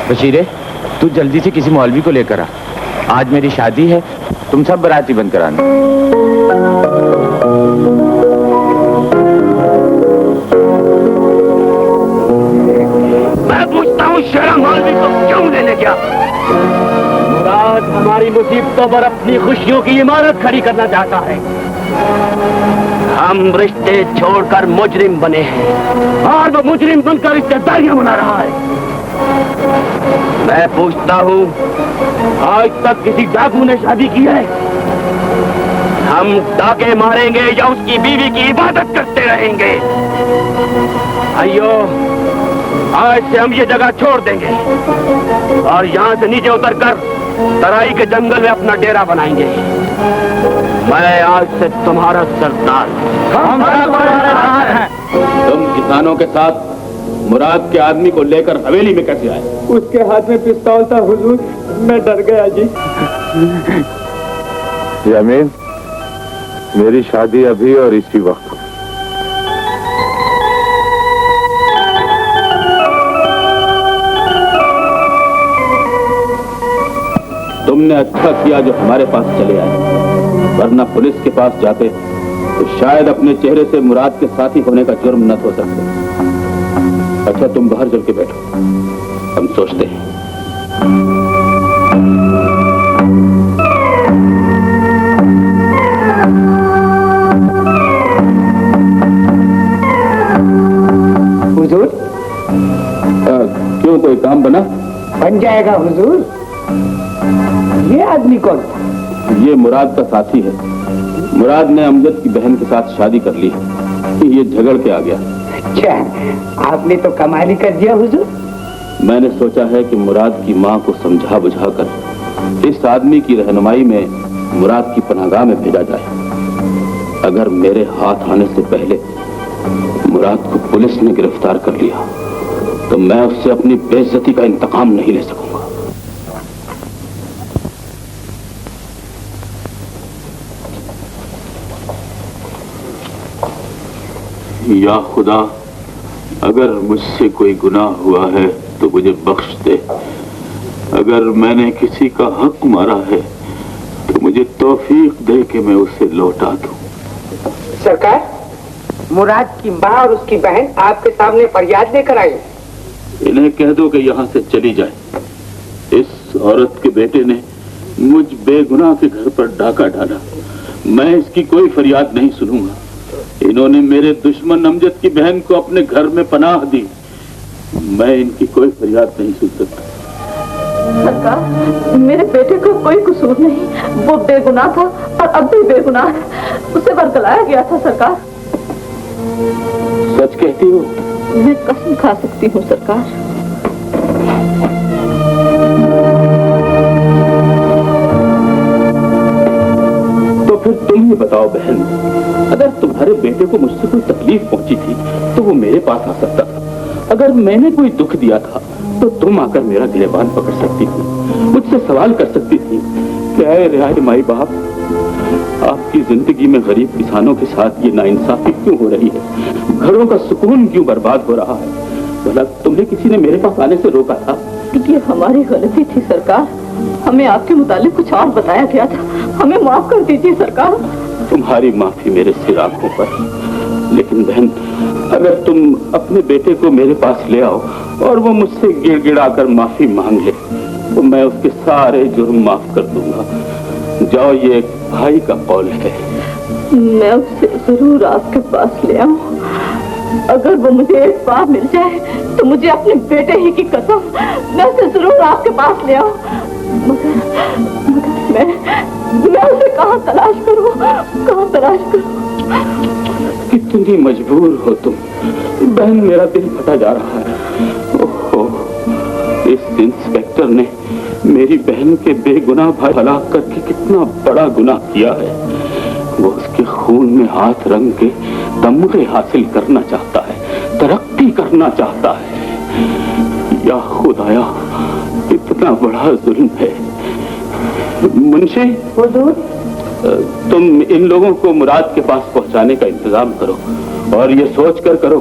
बशीरे, तू जल्दी से किसी मौलवी को लेकर आ। आज मेरी शादी है, तुम सब बराती बंद कराना। मैं पूछता हूँ शेरा मौलवी को क्यों लेने गया? मुराद हमारी मुसीबतों पर अपनी खुशियों की इमारत खड़ी करना चाहता है। हम रिश्ते छोड़कर मुजरिम बने हैं और वो मुजरिम बनकर रिश्तेदारियां बना रहा है। मैं पूछता हूँ, आज तक किसी डाकू ने शादी की है? हम डाके मारेंगे या उसकी बीवी की इबादत करते रहेंगे? अयो, आज से हम ये जगह छोड़ देंगे और यहाँ से नीचे उतरकर तराई के जंगल में अपना डेरा बनाएंगे। मैं आज से तुम्हारा सरदार। तुम किसानों के साथ मुराद के आदमी को लेकर हवेली में कैसे आए? उसके हाथ में पिस्तौल था हुजूर, मैं डर गया जी। यामीन, मेरी शादी अभी और इसी वक्त। तुमने अच्छा किया जो हमारे पास चले आए, वरना पुलिस के पास जाते तो शायद अपने चेहरे से मुराद के साथी होने का जुर्म न हो सकते। अच्छा तुम बाहर चल के बैठो, हम सोचते हैं। हुजूर, क्यों, कोई काम बना? बन जाएगा हुजूर। ये आदमी कौन? ये मुराद का साथी है। मुराद ने अमजद की बहन के साथ शादी कर ली है, ये झगड़ के आ गया। अच्छा, आपने तो कमाल ही कर दिया हुजूर। मैंने सोचा है कि मुराद की माँ को समझा बुझाकर इस आदमी की रहनुमाई में मुराद की पनाहगाह में भेजा जाए। अगर मेरे हाथ आने से पहले मुराद को पुलिस ने गिरफ्तार कर लिया तो मैं उससे अपनी बेइज्जती का इंतकाम नहीं ले सकूंगा। या खुदा, अगर मुझसे कोई गुनाह हुआ है तो मुझे बख्श दे। अगर मैंने किसी का हक मारा है तो मुझे तौफीक दे कि मैं उसे लौटा दूं। सरकार, मुराद की माँ और उसकी बहन आपके सामने फरियाद लेकर आई। इन्हें कह दो कि यहाँ से चली जाए। इस औरत के बेटे ने मुझ बेगुनाह के घर पर डाका डाला। मैं इसकी कोई फरियाद नहीं सुनूंगा। इन्होंने मेरे दुश्मन अमजद की बहन को अपने घर में पनाह दी। मैं इनकी कोई फरियाद नहीं सुन सकता। सरकार, मेरे बेटे को कोई कसूर नहीं, वो बेगुनाह था और अब भी बेगुनाह है। उसे बरगलाया गया था सरकार। सच कहती हो? मैं कसम खा सकती हूँ सरकार। तो फिर तुम ही बताओ बहन, अगर तुम्हारे बेटे को मुझसे कोई तकलीफ पहुंची थी तो वो मेरे पास आ सकता था। अगर मैंने कोई दुख दिया था तो तुम आकर मेरा गिरेबान पकड़ सकती थी, मुझसे सवाल कर सकती थी कि ऐ रिहाई माई बाप, आपकी जिंदगी में गरीब किसानों के साथ ये नाइंसाफी क्यों हो रही है? घरों का सुकून क्यों बर्बाद हो रहा है? भला तुम्हें किसी ने मेरे पास आने से रोका था? ये हमारी गलती थी सरकार। हमें आपके मुतालिक कुछ और बताया गया था। हमें माफ कर दीजिए सरकार। तुम्हारी माफी मेरे सिर आंखों पर। लेकिन बहन, अगर तुम अपने बेटे को मेरे पास ले आओ और वो मुझसे गिड़गिड़ाकर माफी मांग ले तो मैं उसके सारे जुर्म माफ कर दूंगा। जाओ, ये एक भाई का कौल है। मैं उसे जरूर आपके पास ले आऊं। अगर वो मुझे एक बार मिल जाए तो मुझे अपने बेटे ही की कसम, मैं उसे जरूर आपके पास ले आऊं। मगर मैं उसे कहाँ तलाश करूं? कहाँ तलाश करूं? कितनी मजबूर हो तुम बहन, मेरा दिल फटा जा रहा है। ओहो, इस इंस्पेक्टर ने मेरी बहन के बेगुनाह भाई हलाक करके कितना बड़ा गुनाह किया है। वो उसके खून में हाथ रंग के तमगे हासिल करना चाहता है, तरक्की करना चाहता है। या खुदाया, इतना बड़ा जुल्म है। मुंशी, हुजूर, तुम इन लोगों को मुराद के पास पहुंचाने का इंतजाम करो और ये सोच कर करो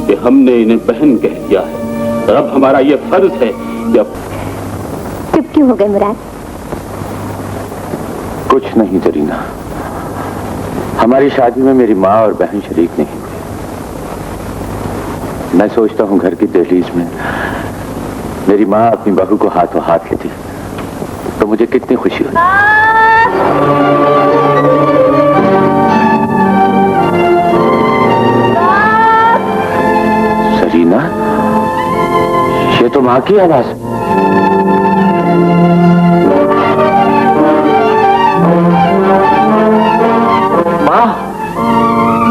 कि हमने इन्हें बहन कह दिया है और अब हमारा ये फर्ज है कि अब... चुप क्यों हो गए मुराद? कुछ नहीं जरीना, हमारी शादी में मेरी माँ और बहन शरीक नहीं हुई। मैं सोचता हूँ घर की दहलीज में मेरी माँ अपनी बहू को हाथों हाथ लेती तो मुझे कितनी खुशी होती। सरीना, ये तो माँ की आवाज। माँ,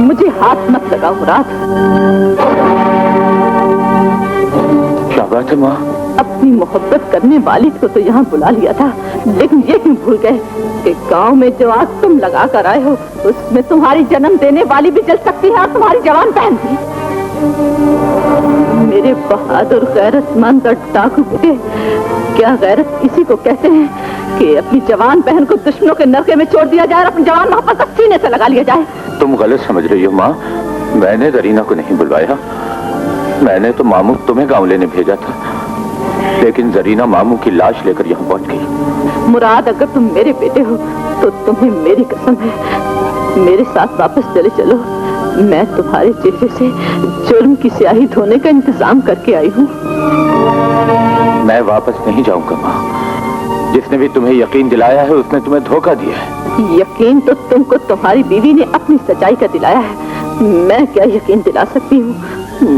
मुझे हाथ मत लगाओ मुराद। क्या बात है माँ? अपनी मोहब्बत करने वाली को तो यहाँ बुला लिया था, लेकिन ये क्यों भूल गए कि गांव में जो आग तुम लगा कर आए हो उसमें तुम्हारी जन्म देने वाली भी जल सकती है और तुम्हारी जवान बहन भी। मेरे बहादुर गैरतमंद और डाकू बेटे, क्या गैरत इसी को कहते हैं कि अपनी जवान बहन को दुश्मनों के नरके में छोड़ दिया जाए और अपनी जवान मोहब्बत को सीने से लगा लिया जाए। तुम गलत समझ रही हो माँ, मैंने जरीना को नहीं बुलवाया। मैंने तो मामू तुम्हें गाँव लेने भेजा था, लेकिन जरीना मामू की लाश लेकर यहाँ पहुंच गई। मुराद, अगर तुम मेरे बेटे हो तो तुम्हें मेरी कसम है, मेरे साथ वापस चले चलो। मैं तुम्हारे चेहरे से जुर्म की स्याही धोने का इंतजाम करके आई हूँ। मैं वापस नहीं जाऊंगा माँ। जिसने भी तुम्हें यकीन दिलाया है उसने तुम्हें धोखा दिया है। यकीन तो तुमको तुम्हारी बीवी ने अपनी सच्चाई का दिलाया है, मैं क्या यकीन दिला सकती हूँ।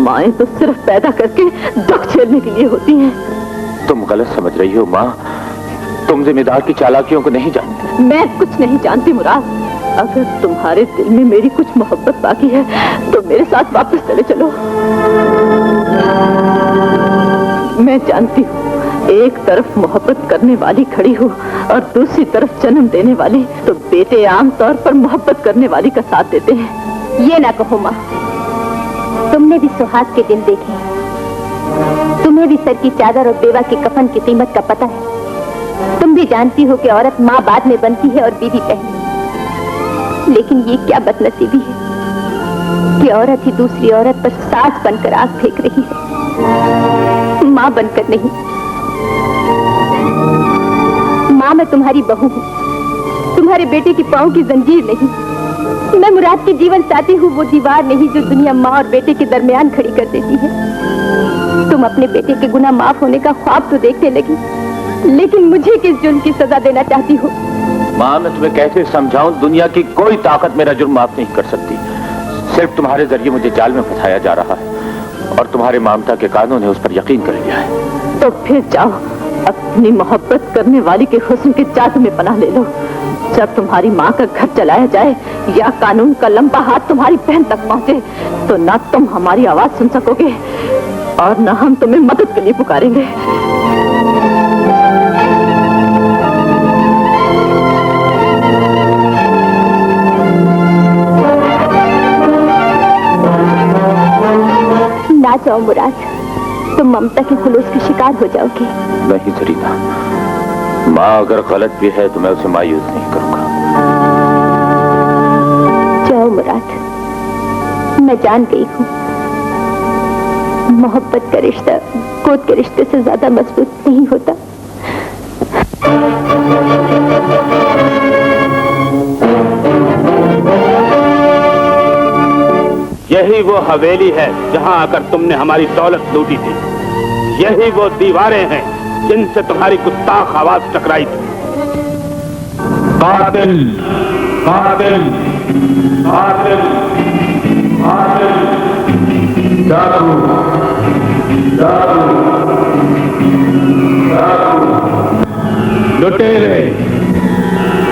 माएं तो सिर्फ पैदा करके दुख झेलने के लिए होती हैं। तुम गलत समझ रही हो माँ, तुम जिम्मेदार की चालाकियों को नहीं जानती। मैं कुछ नहीं जानती मुराद। अगर तुम्हारे दिल में मेरी कुछ मोहब्बत बाकी है तो मेरे साथ वापस चले चलो। मैं जानती हूँ एक तरफ मोहब्बत करने वाली खड़ी हो और दूसरी तरफ जन्म देने वाली, तो बेटे आमतौर पर मोहब्बत करने वाली का साथ देते हैं। ये ना कहो माँ, तुमने भी सुहाग के दिन देखे, तुम्हें भी सर की चादर और बेवा के कफन की कीमत का पता है। तुम भी जानती हो कि औरत माँ बाद में बनती है और बीवी पहले। लेकिन ये क्या बदनसीबी है कि औरत ही दूसरी औरत पर सास बनकर आग फेंक रही है, माँ बनकर नहीं। माँ मैं तुम्हारी बहू हूँ, तुम्हारे बेटे की पाँव की जंजीर नहीं। मैं मुराद की जीवन साथी हूँ, वो दीवार नहीं जो दुनिया माँ और बेटे के दरमियान खड़ी कर देती है। तुम अपने बेटे के गुनाह माफ होने का ख्वाब तो देखने लगी, लेकिन मुझे किस जुर्म की सजा देना चाहती हो? माँ मैं तुम्हें कैसे समझाऊं, दुनिया की कोई ताकत मेरा जुर्म माफ नहीं कर सकती। सिर्फ तुम्हारे जरिए मुझे जाल में फंसाया जा रहा है और तुम्हारे ममता के कानों ने उस पर यकीन कर लिया है। तो फिर जाओ, अपनी मोहब्बत करने वाली के हुस्न के जादू में पनाह ले लो। जब तुम्हारी माँ का घर चलाया जाए या कानून का लंबा हाथ तुम्हारी बहन तक पहुँचे, तो ना तुम हमारी आवाज सुन सकोगे और ना हम तुम्हें मदद के लिए पुकारेंगे। ना जाओ मुराद, तुम ममता के खुलूस के शिकार हो जाओगे। नहीं जरीना, माँ अगर गलत भी है तो मैं उसे मायूस नहीं करूंगा। जाओ मुराद, मैं जान गई हूँ मोहब्बत का रिश्ता गोद के रिश्ते से ज्यादा मजबूत नहीं होता। यही वो हवेली है जहां आकर तुमने हमारी दौलत लूटी थी। यही वो दीवारें हैं जिनसे तुम्हारी गुस्ताख आवाज टकराई थी। कातिल, कातिल, कातिल, कातिल, डाकू, डाकू, डाकू, लुटेरे,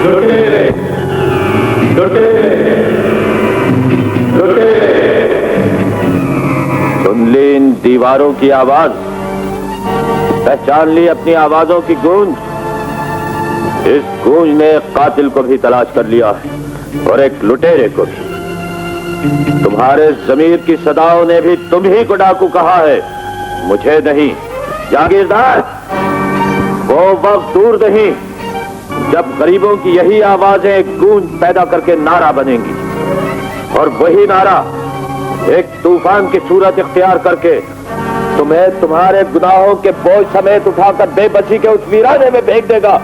लुटेरे, लुटेरे, लुटेरे। सुन ली इन दीवारों की आवाज, पहचान ली अपनी आवाजों की गूंज। इस गूंज ने एक कातिल को भी तलाश कर लिया है और एक लुटेरे को भी। तुम्हारे जमीर की सदाओं ने भी तुम ही को डाकू कहा है, मुझे नहीं। जागीरदार, वो वक्त दूर नहीं जब गरीबों की यही आवाजें गूंज पैदा करके नारा बनेंगी, और वही नारा एक तूफान की सूरत इख्तियार करके तुम्हें तुम्हारे गुनाहों के बोझ समेत उठाकर बेबसी के उस वीराने में फेंक देगा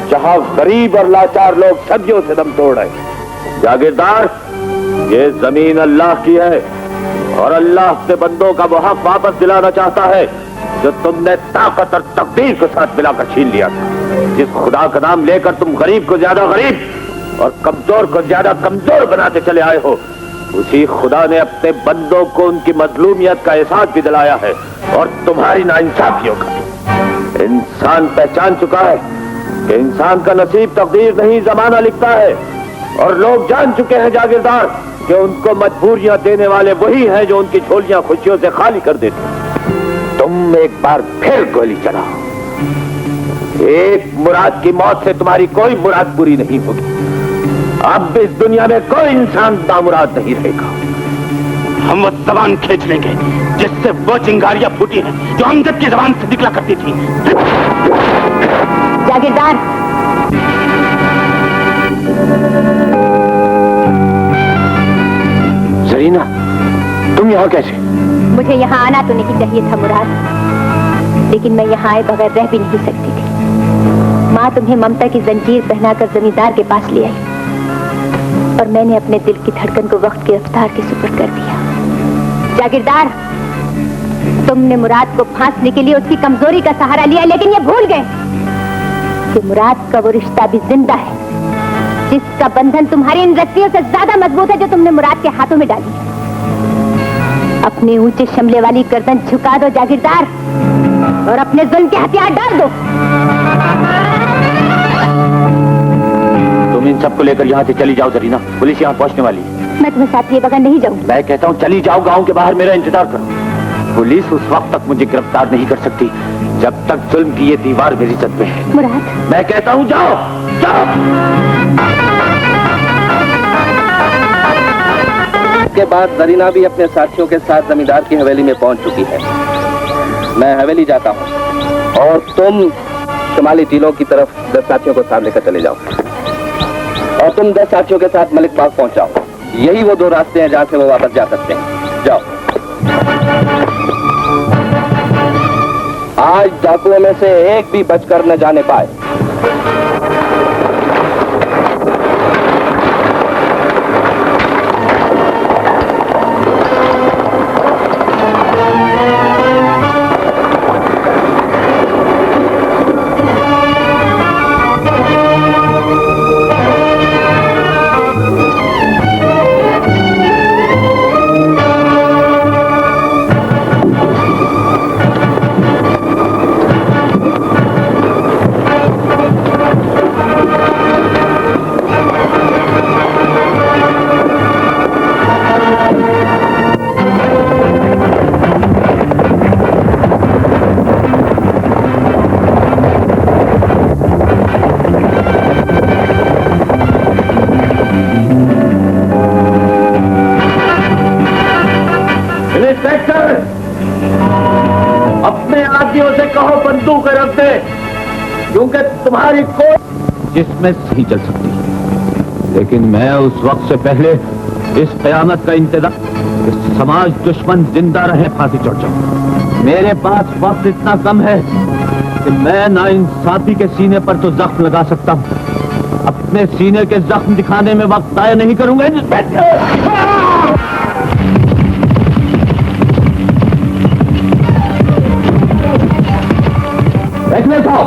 जहां गरीब और लाचार लोग सदियों से दम तोड़ रहे। जागीरदार, ये जमीन अल्लाह की है और अल्लाह अपने बंदों का वो हक वापस दिलाना चाहता है जो तुमने ताकत और तकदीर के साथ मिलाकर छीन लिया था। जिस खुदा का नाम लेकर तुम गरीब को ज्यादा गरीब और कमजोर को ज्यादा कमजोर बनाते चले आए हो, उसी खुदा ने अपने बंदों को उनकी मजलूमियत का एहसास भी दिलाया है और तुम्हारी नाइंसाफियों का। इंसान पहचान चुका है कि इंसान का नसीब तकदीर नहीं जमाना लिखता है, और लोग जान चुके हैं जागीरदार कि उनको मजबूरियां देने वाले वही हैं जो उनकी झोलियां खुशियों से खाली कर देते। तुम एक बार फिर गोली चलाओ, एक मुराद की मौत से तुम्हारी कोई मुराद पूरी नहीं होगी। अब इस दुनिया में कोई इंसान नामुराद नहीं रहेगा। हम वो जबान खींच लेंगे जिससे वो चिंगारियां फूटी हैं जो अमजद की जबान से निकला करती थी। जागीरदार, जरीना, तुम यहाँ कैसे? मुझे यहाँ आना तो नहीं चाहिए था मुराद, लेकिन मैं यहाँ आए बगैर रह भी नहीं सकती थी। माँ तुम्हें ममता की जंजीर पहनाकर जमींदार के पास ले आई और मैंने अपने दिल की धड़कन को वक्त की रफ्तार के सुपुर्द कर दिया। जागीरदार, तुमने मुराद को फांसने के लिए उसकी कमजोरी का सहारा लिया, लेकिन ये भूल गए कि मुराद का वो रिश्ता भी जिंदा है जिसका बंधन तुम्हारी इन रस्सियों से ज्यादा मजबूत है जो तुमने मुराद के हाथों में डाली। अपने ऊंचे शमले वाली गर्दन झुका दो जागीरदार और अपने जुल्म के हथियार डाल दो। तुम इन सबको लेकर यहाँ से चली जाओ जरीना, पुलिस यहाँ पहुँचने वाली है। मैं तुम्हें साथ लिए बगैर नहीं जाऊंगी। मैं कहता हूँ चली जाओ, गांव के बाहर मेरा इंतजार करो। पुलिस उस वक्त तक मुझे गिरफ्तार नहीं कर सकती जब तक जुल्म की ये दीवार मेरी जद में है। मुराद, मैं कहता हूँ जाओ जाओ। के बाद जरीना भी अपने साथियों के साथ जमींदार की हवेली में पहुंच चुकी है। मैं हवेली जाता हूं और तुम शुमाली टीलों की तरफ 10 साथियों को साथ लेकर चले जाओ और तुम 10 साथियों के साथ मलिक पास पहुंच जाओ। यही वो 2 रास्ते हैं जहां से वो वापस जा सकते हैं। जाओ। आज डाकुओं में से एक भी बचकर न जाने पाए। अपने आदमियों से कहो बंदूक रख दे, क्योंकि तुम्हारी कोई जिसमें सही चल सकती है, लेकिन मैं उस वक्त से पहले इस कयामत का इंतजार, इस समाज दुश्मन जिंदा रहे फांसी चढ़ जाऊं। मेरे पास वक्त इतना कम है कि मैं ना इंसाफी के सीने पर तो जख्म लगा सकता हूं, अपने सीने के जख्म दिखाने में वक्त जाया नहीं करूंगा। देखने जाओ।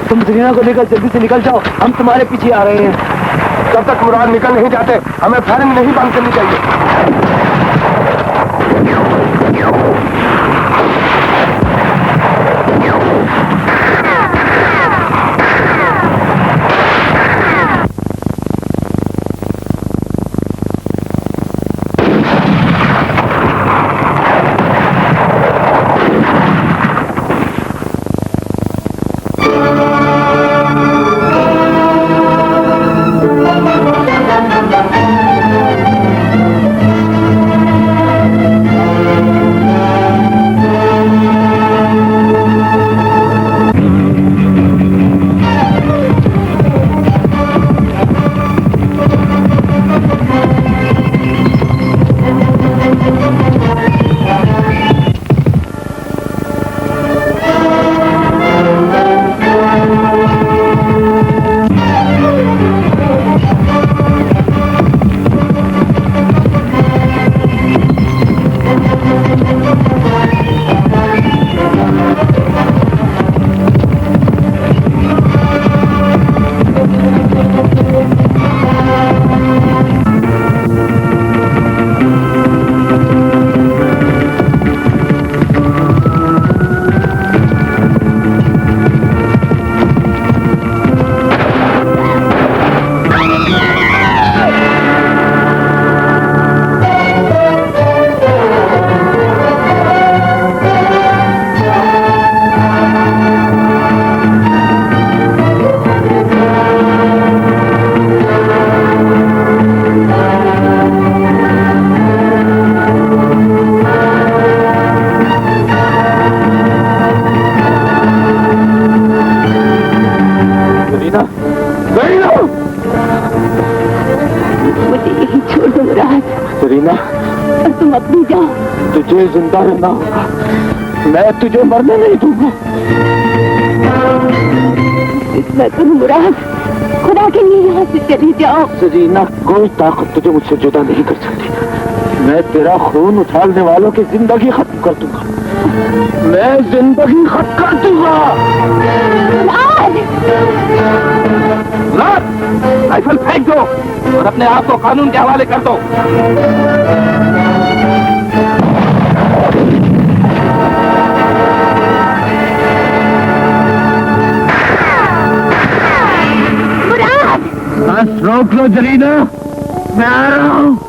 तुम जरीना को लेकर जल्दी से निकल जाओ, हम तुम्हारे पीछे आ रहे हैं। जब तक मुराद निकल नहीं जाते हमें फायरिंग नहीं बंद करनी चाहिए। सरीना, तुम अपनी जाओ। तुझे जिंदा रहना होगा, मैं तुझे मरने नहीं दूंगा। मैं तुम मुराद, खुदा के लिए यहाँ से चली जाओ। सरीना, कोई ताकत तुझे मुझसे जुदा नहीं कर सकती। मैं तेरा खून उछालने वालों की जिंदगी खत्म कर दूंगा। मैं जिंदगी खत्म कर दूंगा। राइफल फेंक दो और अपने आप को कानून के हवाले कर दो। सांस रोक लो जरीना, मैं आ रहा हूँ।